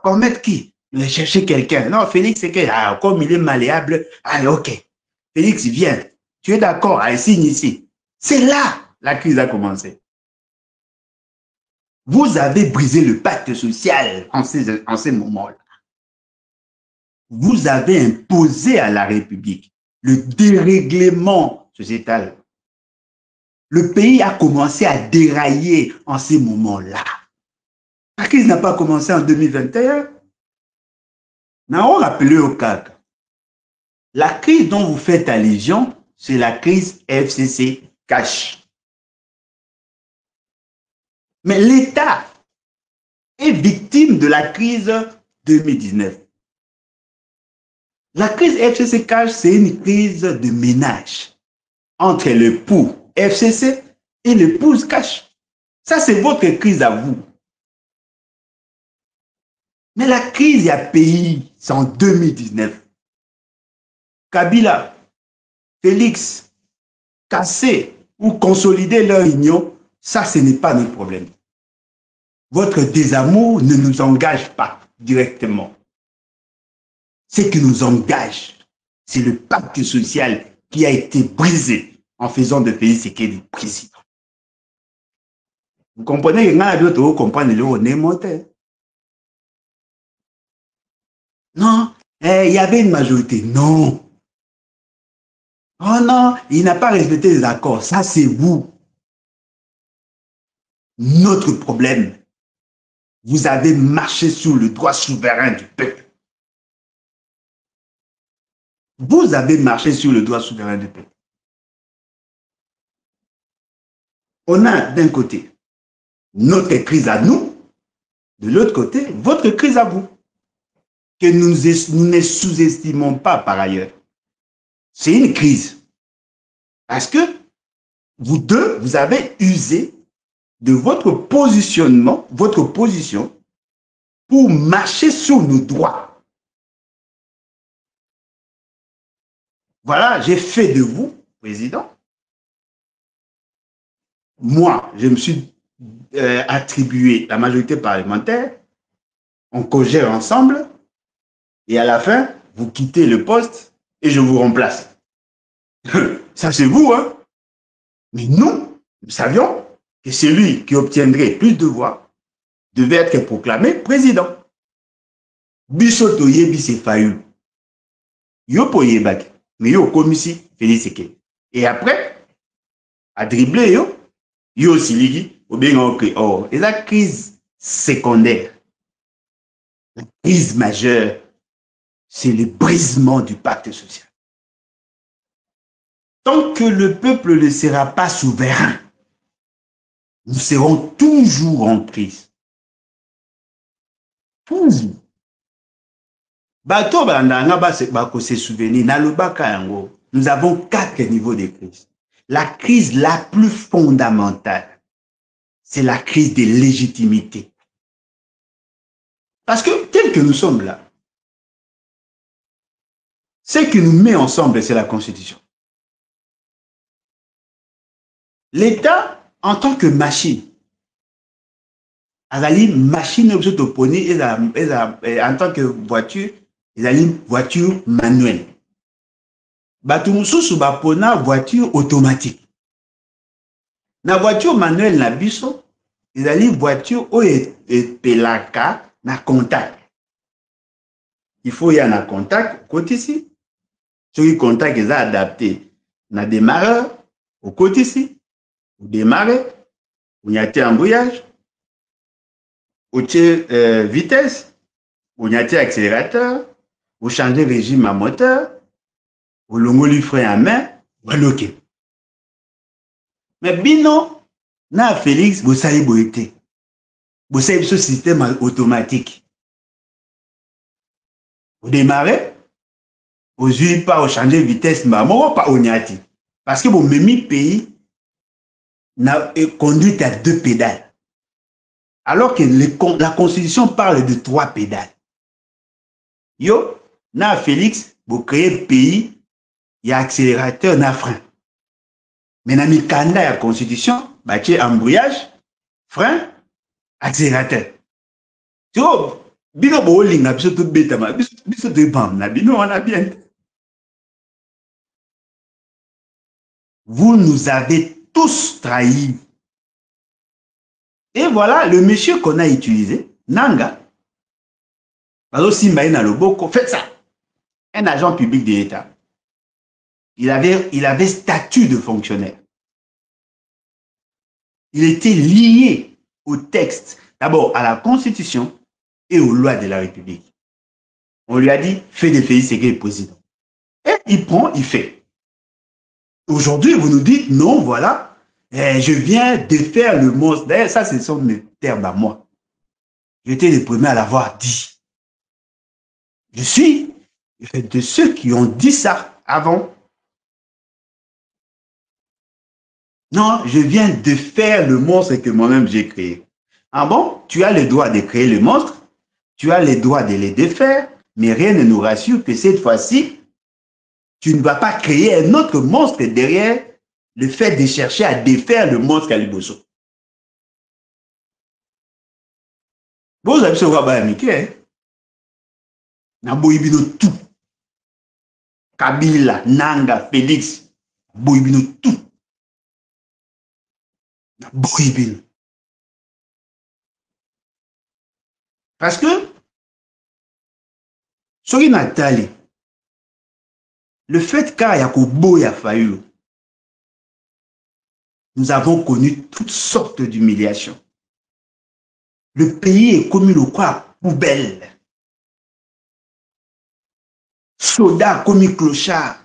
On met qui? Chercher quelqu'un. Non, Félix, c'est que, comme il est malléable, allez, ok. Félix, viens. Tu es d'accord? Allez, signe ici. C'est là. la crise a commencé. Vous avez brisé le pacte social en ces moments-là. Vous avez imposé à la République le dérèglement sociétal. Le pays a commencé à dérailler en ces moments-là. La crise n'a pas commencé en 2021. Nous avons rappelé au CAC. La crise dont vous faites allusion, c'est la crise FCC cash. Mais l'État est victime de la crise 2019. La crise FCC cash, c'est une crise de ménage entre l'époux FCC et l'épouse cash. Ça, c'est votre crise à vous. Mais la crise à pays, c'est en 2019. Kabila, Félix, casser ou consolider leur union, ça, ce n'est pas notre problème. Votre désamour ne nous engage pas directement. Ce qui nous engage, c'est le pacte social qui a été brisé en faisant de Félix Tshisekedi président. Vous comprenez que vous comprenez le remonté. Non, il y avait une majorité. Non. Oh non, il n'a pas respecté les accords. Ça, c'est vous. Notre problème, vous avez marché sur le droit souverain du peuple. Vous avez marché sur le droit souverain du peuple. On a d'un côté notre crise à nous, de l'autre côté, votre crise à vous, que nous ne sous-estimons pas par ailleurs. C'est une crise. Parce que vous deux, vous avez usé de votre positionnement, votre position, pour marcher sur nos droits. Voilà, j'ai fait de vous, président. Moi, je me suis attribué la majorité parlementaire, on cogère ensemble, et à la fin, vous quittez le poste et je vous remplace. Ça, c'est vous, hein? Mais nous savions que celui qui obtiendrait plus de voix devait être proclamé président. Bisoto yebi se fayu. Yo po yebaki, mais yo komisi Félix Tshisekedi. Et après, à dribbler yo siligi, ou bien oh, et la crise secondaire, la crise majeure, c'est le brisement du pacte social. Tant que le peuple ne sera pas souverain, nous serons toujours en crise. Toujours. Bato bandanga ba se souvenir na lobaka yango. Nous avons 4 niveaux de crise. La crise la plus fondamentale, c'est la crise de légitimité. Parce que tel que nous sommes là, ce qui nous met ensemble, c'est la Constitution. L'État, en tant que machine, machine en tant que voiture, une voiture manuelle. Batumususu bapona voiture automatique. Na voiture manuelle na biso, une voiture où pelaka na contact. Il faut y avoir un contact côté ici. Ce contact est adapté na démarreur au côté ici. Vous démarrez, vous y avez un embouillage, vous avez vitesse, vous avez accélérateur, vous changez régime à moteur, vous longolez frein à main, vous bloquez. Mais bino, na Félix, vous savez boité. Vous savez ce système automatique. Vous démarrez, vous n'avez pas changer vitesse, mais pas au nyati. Parce que vous même pays n'a conduite à 2 pédales. Alors que la Constitution parle de 3 pédales. Yo, na Félix, vous créez pays, il y a accélérateur, na frein. Mais dans le la Constitution, il y a embouillage, frein, accélérateur. Tu vois, bino bolinga biso to betama biso de bam na bino on a bien. Vous nous avez tous trahis. Et voilà le monsieur qu'on a utilisé, Nanga. Faites ça. Un agent public de l'État. Il avait statut de fonctionnaire. Il était lié au texte, d'abord à la Constitution et aux lois de la République. On lui a dit, fais des Félix Ségué président. Et il prend, il fait. Aujourd'hui, vous nous dites, non, voilà, je viens défaire le monstre. D'ailleurs, ça, ce sont mes termes à moi. J'étais le premier à l'avoir dit. Je suis de ceux qui ont dit ça avant. Non, je viens de faire le monstre que moi-même j'ai créé. Ah bon? Tu as le droit de créer le monstre, tu as le droit de les défaire, mais rien ne nous rassure que cette fois-ci, tu ne vas pas créer un autre monstre derrière le fait de chercher à défaire le monstre à Liboso. Vous avez ce rabat américain, na boibino tout. Kabila, Nanga, Félix, boibino tout. Na boibino. Parce que, soki natali, le fait qu'il y a Koboya Fayulu, nous avons connu toutes sortes d'humiliations. Le pays est commis le quoi poubelle. Soda commis clochard.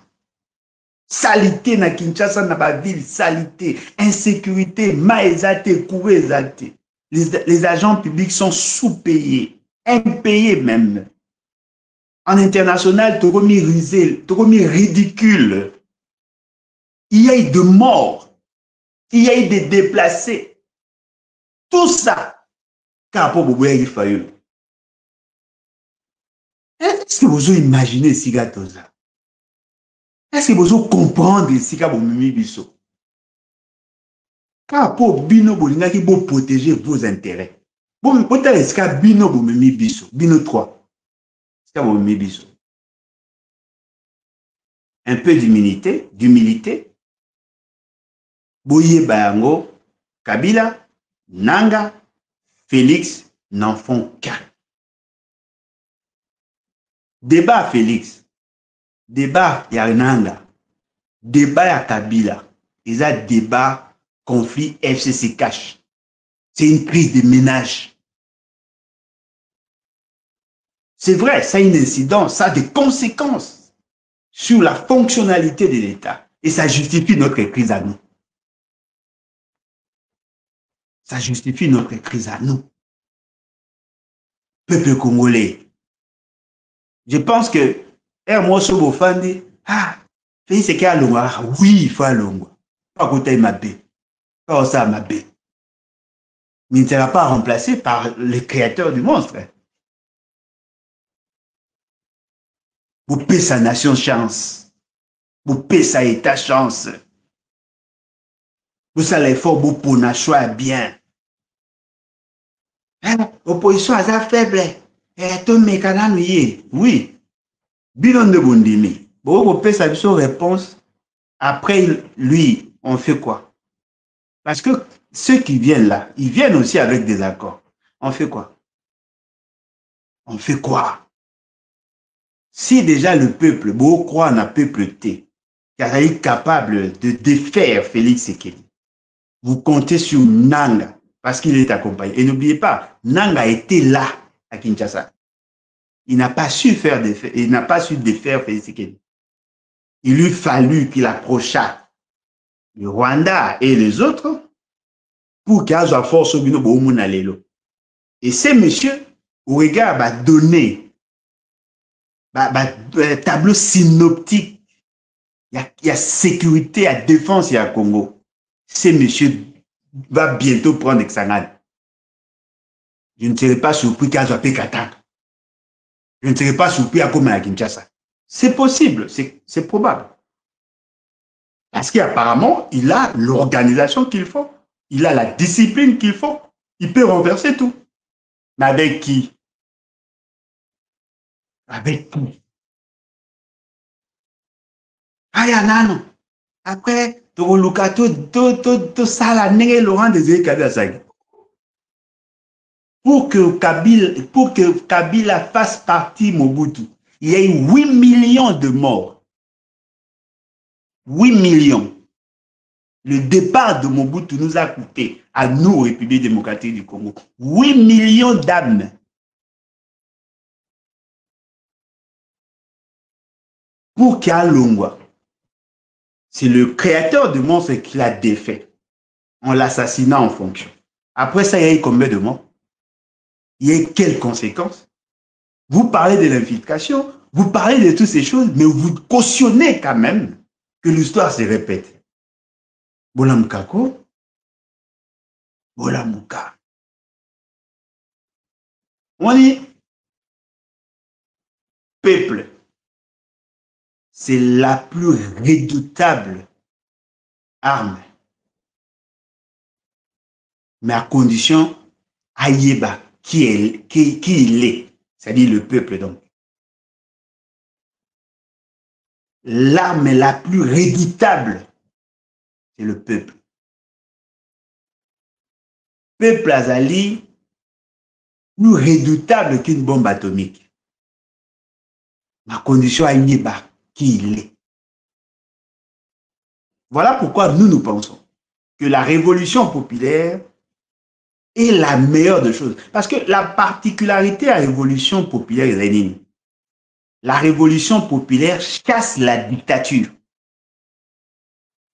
Salité na Kinshasa na ba ville, salité, insécurité, maezate, kouezate. Les agents publics sont sous-payés, impayés même. En international, tu remis risé, tu remis ridicule. Il y a eu de morts, il y a eu des déplacés. Tout ça, car pour Boboya Fayulu. Est-ce que vous imaginez Sigatoza? Est-ce que vous comprenez Siga Bomimi Biso? Car pour Bino Bolinga qui vous protéger vos intérêts. Bon, peut-être que Bino Bomimi Biso, Bino 3. Siga Bomimi Biso. Un peu d'humilité. Boye Bayango, Kabila, Nanga, Félix n'en font qu'un. Débat Félix, débat Nanga, débat Kabila, ils ont débat conflit FCC cash. C'est une crise de ménage. C'est vrai, ça a une incidence, ça a des conséquences sur la fonctionnalité de l'État. Et ça justifie notre crise à nous. Ça justifie notre crise à nous. Peuple congolais. Je pense que moi, je suis dit, Félix Ségué à Longwa. Oui, il faut à Longwa. Pas côté Mabé. Pas ça Mabé. Mais il ne sera pas remplacé par le créateur du monstre. Vous payez sa nation chance. Vous payez sa état chance. Vous savez l'effort pour na choix bien. Opposition à ça faible. Tout mécanisme oui. Bilan de Bondimi. Vous payez sa réponse. Après lui, on fait quoi? Parce que ceux qui viennent là, ils viennent aussi avec des accords. On fait quoi? On fait quoi? Si déjà le peuple, beau croit en un peuple T, car il est capable de défaire Félix Ségué, vous comptez sur Nanga, parce qu'il est accompagné. Et n'oubliez pas, Nanga était là à Kinshasa. Il n'a pas su défaire Félix Ségué. Il lui fallu qu'il approchât le Rwanda et les autres pour qu'il y ait force au bino boumuna lelo. Et ces messieurs, au regard, donner tableau synoptique, il y a sécurité, il y a défense, il y a Congo. Ces messieurs va bientôt prendre Xangan. Je ne serai pas surpris qu'à Zouapé Katang. Je ne serai pas surpris à Koma Kinshasa. C'est possible, c'est probable. Parce qu'apparemment, il a l'organisation qu'il faut. Il a la discipline qu'il faut. Il peut renverser tout. Mais avec qui? Avec qui? Ah, Yanano. Après, tokoluka tosala ndenge Laurent Désiré Kabila asalaki. Pour que Kabila fasse partie Mobutu, il y a eu 8 millions de morts. 8 millions. Le départ de Mobutu nous a coûté, à nous, République démocratique du Congo, 8 millions d'âmes. Pour Kalongwa, c'est le créateur du monstre qui l'a défait en l'assassinant en fonction. Après ça, il y a eu combien de morts? Il y a eu quelles conséquences? Vous parlez de l'infiltration, vous parlez de toutes ces choses, mais vous cautionnez quand même que l'histoire se répète. Bolamukako, Bolamuka. On dit, peuple, c'est la plus redoutable arme. Mais à condition, Ayeba, qui il est, c'est-à-dire le peuple donc. L'arme la plus redoutable, c'est le peuple. Peuple azali, plus redoutable qu'une bombe atomique. Ma condition Ayeba, qui il est. Voilà pourquoi nous pensons que la révolution populaire est la meilleure des choses. Parce que la particularité de la révolution populaire est la révolution populaire chasse la dictature.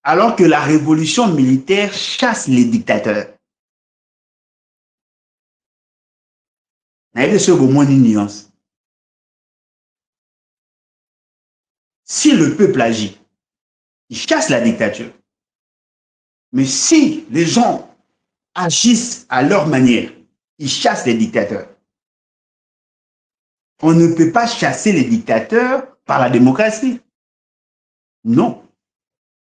Alors que la révolution militaire chasse les dictateurs. Nuance. Si le peuple agit, il chasse la dictature. Mais si les gens agissent à leur manière, ils chassent les dictateurs. On ne peut pas chasser les dictateurs par la démocratie. Non.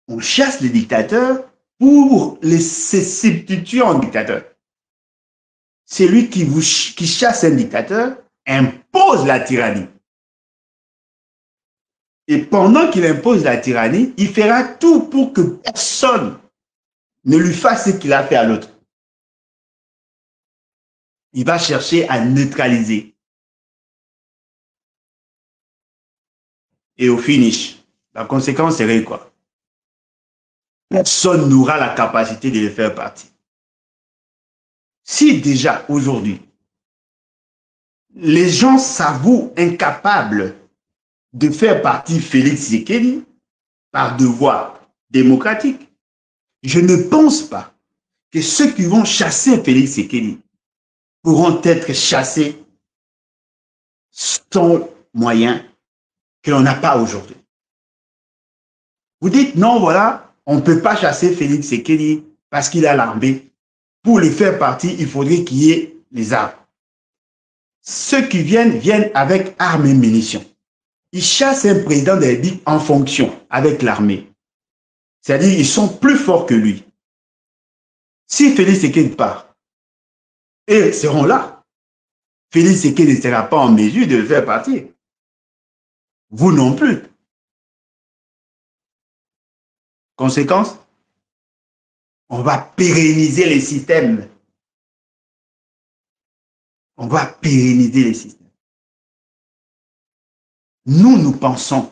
On chasse les dictateurs pour les substituer en dictateurs. Celui qui chasse un dictateur impose la tyrannie. Et pendant qu'il impose la tyrannie, il fera tout pour que personne ne lui fasse ce qu'il a fait à l'autre. Il va chercher à neutraliser. Et au finish, la conséquence serait quoi? Personne n'aura la capacité de le faire partie. Si déjà aujourd'hui, les gens s'avouent incapables de faire partie Félix Tshisekedi par devoir démocratique, je ne pense pas que ceux qui vont chasser Félix Tshisekedi pourront être chassés sans moyens que l'on n'a pas aujourd'hui. Vous dites non, voilà, on ne peut pas chasser Félix Tshisekedi parce qu'il a l'armée. Pour les faire partie, il faudrait qu'il y ait les armes. Ceux qui viennent avec armes et munitions. Ils chassent un président de la République en fonction avec l'armée. C'est-à-dire qu'ils sont plus forts que lui. Si Félix Tshisekedi part, ils seront là. Félix Tshisekedi ne sera pas en mesure de le faire partir. Vous non plus. Conséquence, on va pérenniser les systèmes. On va pérenniser les systèmes. Nous pensons,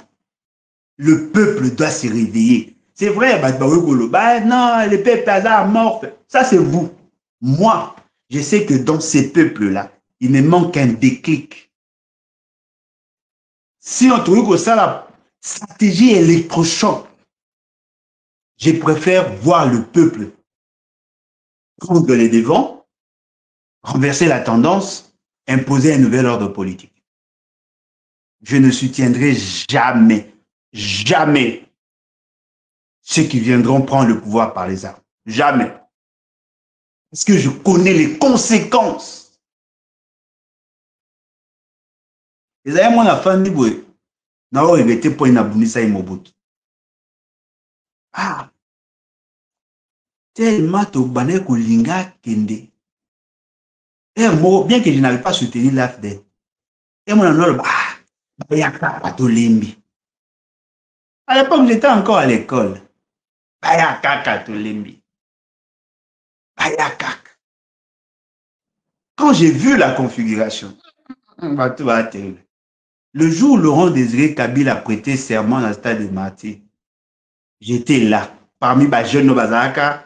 le peuple doit se réveiller. C'est vrai, non, le peuple a mort. Ça, c'est vous. Moi, je sais que dans ces peuples-là, il me manque un déclic. Si on trouve ça, la stratégie électrochoc, je préfère voir le peuple prendre les devants, renverser la tendance, imposer un nouvel ordre politique. Je ne soutiendrai jamais, jamais ceux qui viendront prendre le pouvoir par les armes. Jamais. Parce que je connais les conséquences. Et ça, mon affaire, n'a pas été pour une abonissa et Mobutu. Ah, tellement to bané kolinga kende. Et moi, bien que je n'avais pas soutenu l'AFD, et mon anneau, il y a pas de limbi. À l'époque, j'étais encore à l'école. baya kaka tolembi. Baya kaka. Quand j'ai vu la configuration, le jour où Laurent Désiré Kabila a prêté serment dans le stade de Martyrs, j'étais là. Parmi les jeunes Bazaka,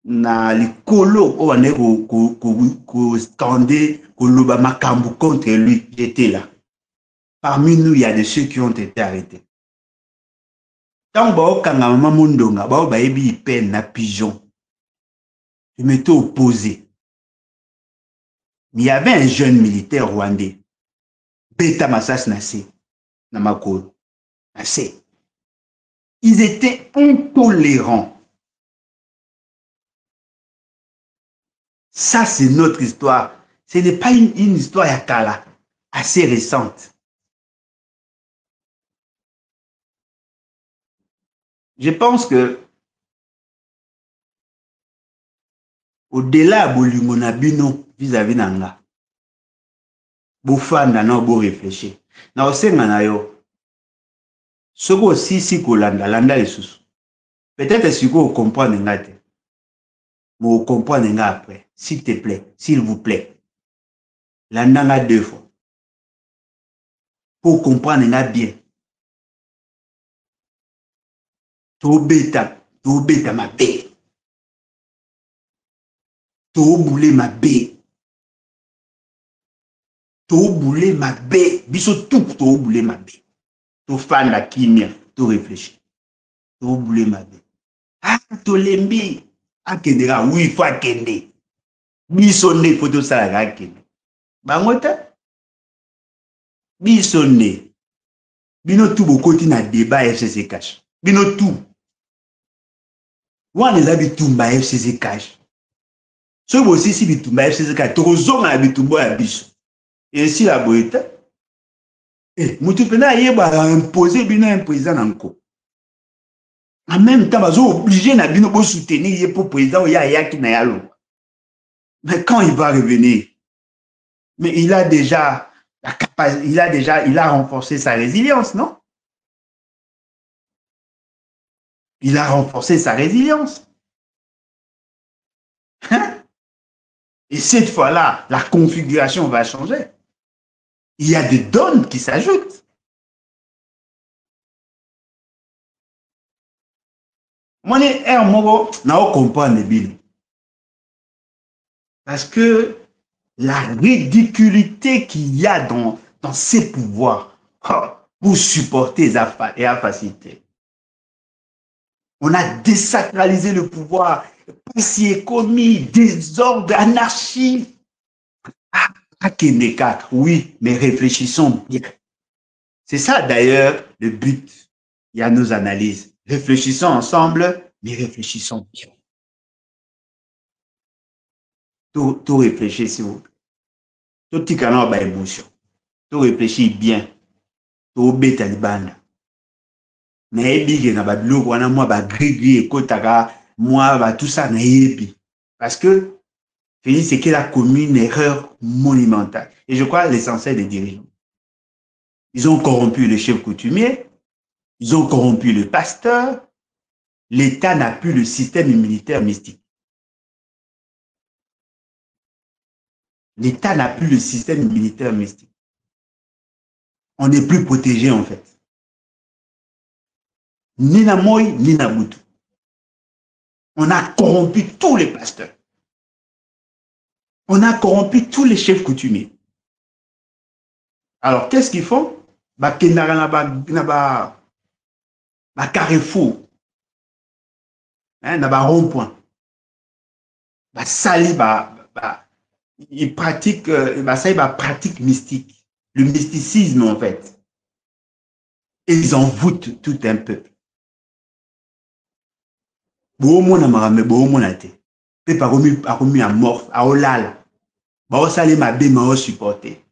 na likolo o wane ko scandé ko loba makambu contre lui, j'étais là. Parmi nous, il y a de ceux qui ont été arrêtés. Tant que kanga mama mundonga, ba ba ebi peine na pigeon. Je m'étais opposé. Mais il y avait un jeune militaire rwandais, Beta Massas Nassé, Namakolo. Nassé. Ils étaient intolérants. Ça, c'est notre histoire. Ce n'est pas une histoire yakala, assez récente. Je pense que au-delà de Bolingonabino vis-à-vis d'Anga, Bofanda na bo réfléchir. Na osenga na yo. Soko si kolanda landa les peut-être si vous comprenez ngate. Mais vous comprenez après. S'il te plaît, s'il vous plaît. Landa deux fois. Pour comprendre bien. To beta ma bé. To boule ma bé. To boule ma bé. Biso tout to boule ma bé. To fan la kimia, to réfléchir. To boule ma bé. Ah, to lembi. Akendera, oui, il faut akende. Biso ne photo ça la akende. Bangota? Biso ne. Bino tout bokoti na débat FCC cash. Bino tout. Wana eza bitumba FCC cash. So bosi si bitumba FCC cash. Tokozonga na bitumba ya biso. Et si la boita. Mutu pena yeba imposer bino un président nanko. En même temps, bazo obligé na bino bo soutenir ye pour président ya yaki na yalo. Mais quand il va revenir? Mais il a déjà la capacité, il a renforcé sa résilience, non? Il a renforcé sa résilience. Hein? Et cette fois-là, la configuration va changer. Il y a des donnes qui s'ajoutent. Moi, je comprends les billes. Parce que la ridiculité qu'il y a dans ces pouvoirs pour supporter et à faciliter. On a désacralisé le pouvoir, passé commis, désordre, anarchie. Oui, mais réfléchissons bien. C'est ça d'ailleurs le but. Il y a nos analyses. Réfléchissons ensemble, mais réfléchissons bien. Tout réfléchir, s'il vous plaît. Tout petit canard a émotion. Tout réfléchir bien. Tout bête à l'ibanda. Mais big na ba biloko wana moi ba gris et kotaka moi ba tout ça na yebi. Parce que Félix c'est qu'il a commis une erreur monumentale. Et je crois l'essentiel des dirigeants. Ils ont corrompu le chef coutumier, ils ont corrompu le pasteur, l'État n'a plus le système immunitaire mystique. L'État n'a plus le système immunitaire mystique. On n'est plus protégé en fait. Ni na moi, ni na Boutou. On a corrompu tous les pasteurs. On a corrompu tous les chefs coutumiers. Alors, qu'est-ce qu'ils font? Ba carrefour. Na ba rond-point. Ba sali ils pratiquent pratique mystique. Le mysticisme en fait. Et ils envoûtent tout un peuple. Boomona marame boomona te. Pe pa komi amorphe, aolala. Ba osali mabe ma o supporter.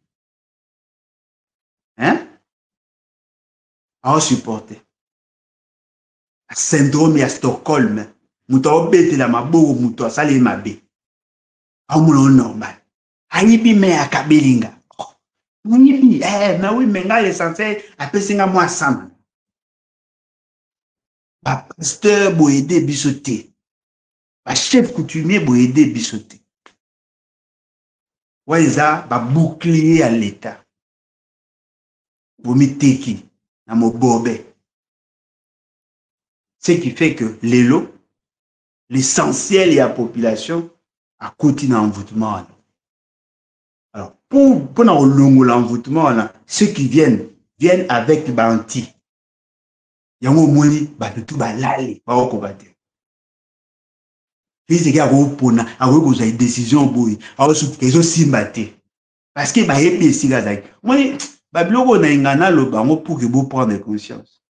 Hein? A o supporter. Syndrome ya Stockholm. Muto obete la maboko muto asali mabe. A mulo normal. Ayibi me akabelinga. Ayibi mais oui menga l'essentiel apesinga moi sama. ba pasteur bo aider biso te, ba chef coutumier bo aider biso te. Waiza ba bouclier à l'état. Vomiteki na mobobe. Ce qui fait que l'élo, l'essentiel de la population a continué l'envoûtement. Alors, pour l'envoûtement, ceux qui viennent avec banti. Il y a un moment où tout va l'aller, va au combattre. Les gars vont prendre, avoir des décisions pour ils ont simbaté. Parce que bah et puis si gars, moi Babylone na ingana lo bango pour que vous prendre conscience.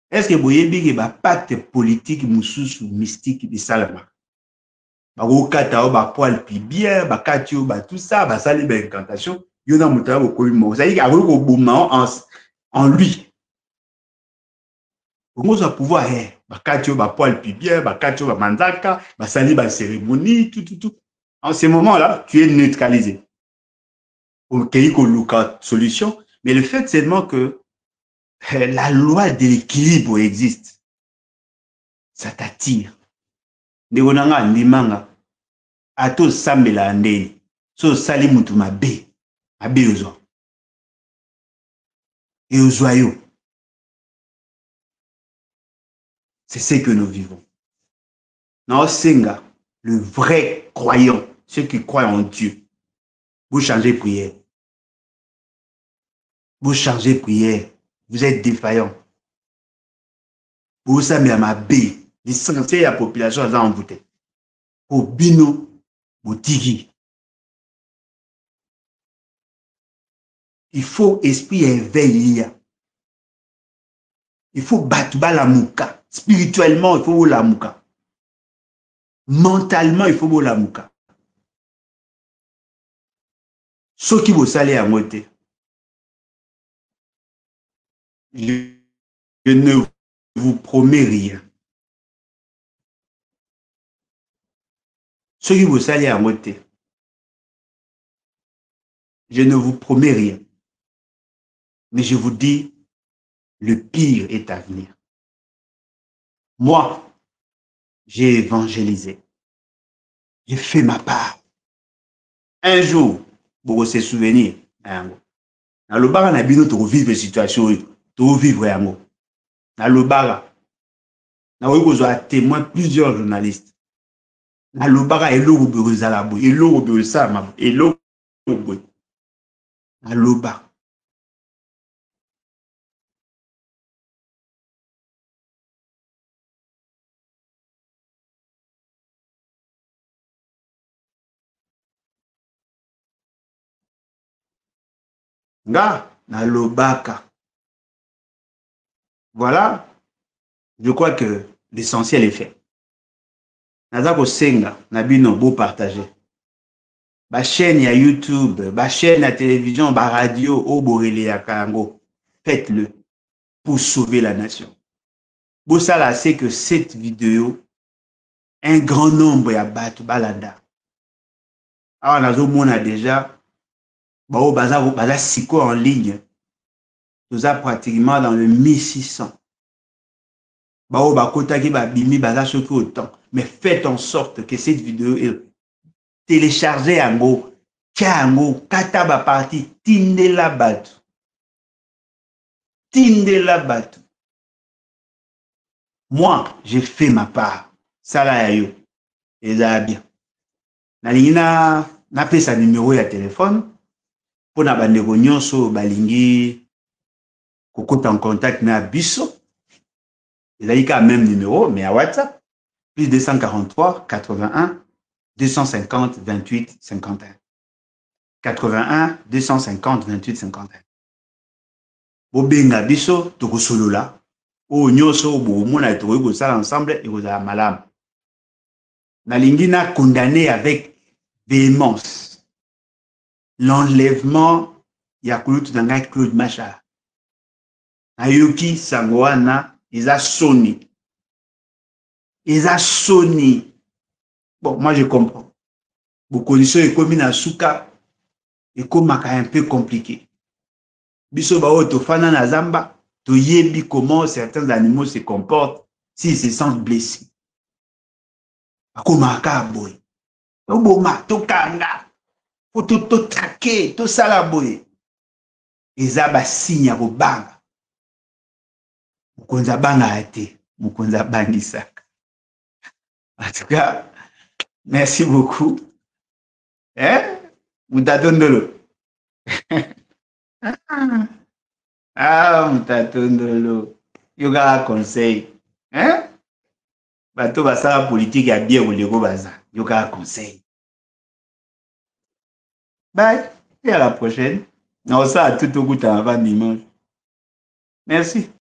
Est-ce que vous voyez que pacte politique mususu mystique de Salama? Bako kata o ba poil pi bien, ba katio ba tout ça, ba sali ba incantation, yona mutara ko koimo. Ça dit que ko bouma en lui. Comment ça pouvoir ba katio ba poil pi bien, ba katio ba mandaka, ba sali ba cérémonie, tout. En ce moment-là, tu es neutralisé. Ok, il y a une solution, mais le fait seulement que la loi de l'équilibre existe. Ça t'attire. Ndegonanga ndimanga ato sambela ndeni so sali mutu mabe ozo et ozoyo. C'est ce que nous vivons. Non senga le vrai croyant, ceux qui croient en Dieu. Vous changez prière. Vous changez prière. Vous êtes défaillant. Vous savez ma bé, l'essentiel de la population est envoûtée. Au bino botigi. Il faut esprit éveillé. Il faut battre la mouka. Spirituellement, il faut la mouka. Mentalement, il faut la mouka. Ce qui vous salez à moitié. Je ne vous promets rien. Ce qui vous salez à moitié. Je ne vous promets rien. Mais je vous dis, le pire est à venir. Moi, j'ai évangélisé. J'ai fait ma part. Un jour, vous se souvenir, dans le bar, on a bien vivre la situation, vivre yango. Dans le bar, on a témoin plusieurs journalistes. Dans le bar, il y a l'eau, il y a l'eau, dans le bar. Dans le bar. Voilà, je crois que l'essentiel est fait. Nazako senga, nabino beau partager. Ba chaîne ya YouTube, ba chaîne à télévision, ba radio, au Borélé ya Kango. Faites-le pour sauver la nation. Bosala sait que cette vidéo, un grand nombre ya batu balanda. Alors nazo mona déjà, bao baza siko en ligne. Nous avons pratiquement dans le 1600. Bao bakota ki ba bimi baza soki autant. Mais faites en sorte que cette vidéo est téléchargée en gros, kiango, kataba parti, tinde la batu. Tinde la batu. Moi, j'ai fait ma part. Ça là yo. Et ça bien. Nalingi na pesa numéro ya téléphone pour na bandeko nyonso balingi kokota en contact na biso. Il a eu même numéro, mais à WhatsApp, plus 243 81 250 28 51. 81 250 28 51. Bobenga biso, toko solola. O nyoso, bomona, toko sala ensemble, et vous avez malam. Nalingi na condamné avec véhémence l'enlèvement Yakoulut Danga Claude Machar. Ayuki Sangwana. Ils ont sonné. Bon, moi je comprends. Vos conditions économiques à Souka, et comme un peu compliqué. Biso ba oto fana na zamba, Tu yebi comment certains animaux se comportent s'ils se sentent blessés. Akomaka boy. Oboma to kanga. To traquer, to sala boy. Eza ba signe ya kobanga. Mukonza banga ate, mukonza bangisaka. En tout cas, merci beaucoup. Hein? Mutatondolo. Ah, mutatondolo. Yoga conseil. Hein? Bato basala politique ya bien koleko baza. Yoga conseil. Bye. Et à la prochaine. On ça tout au goût avant dimanche. Merci.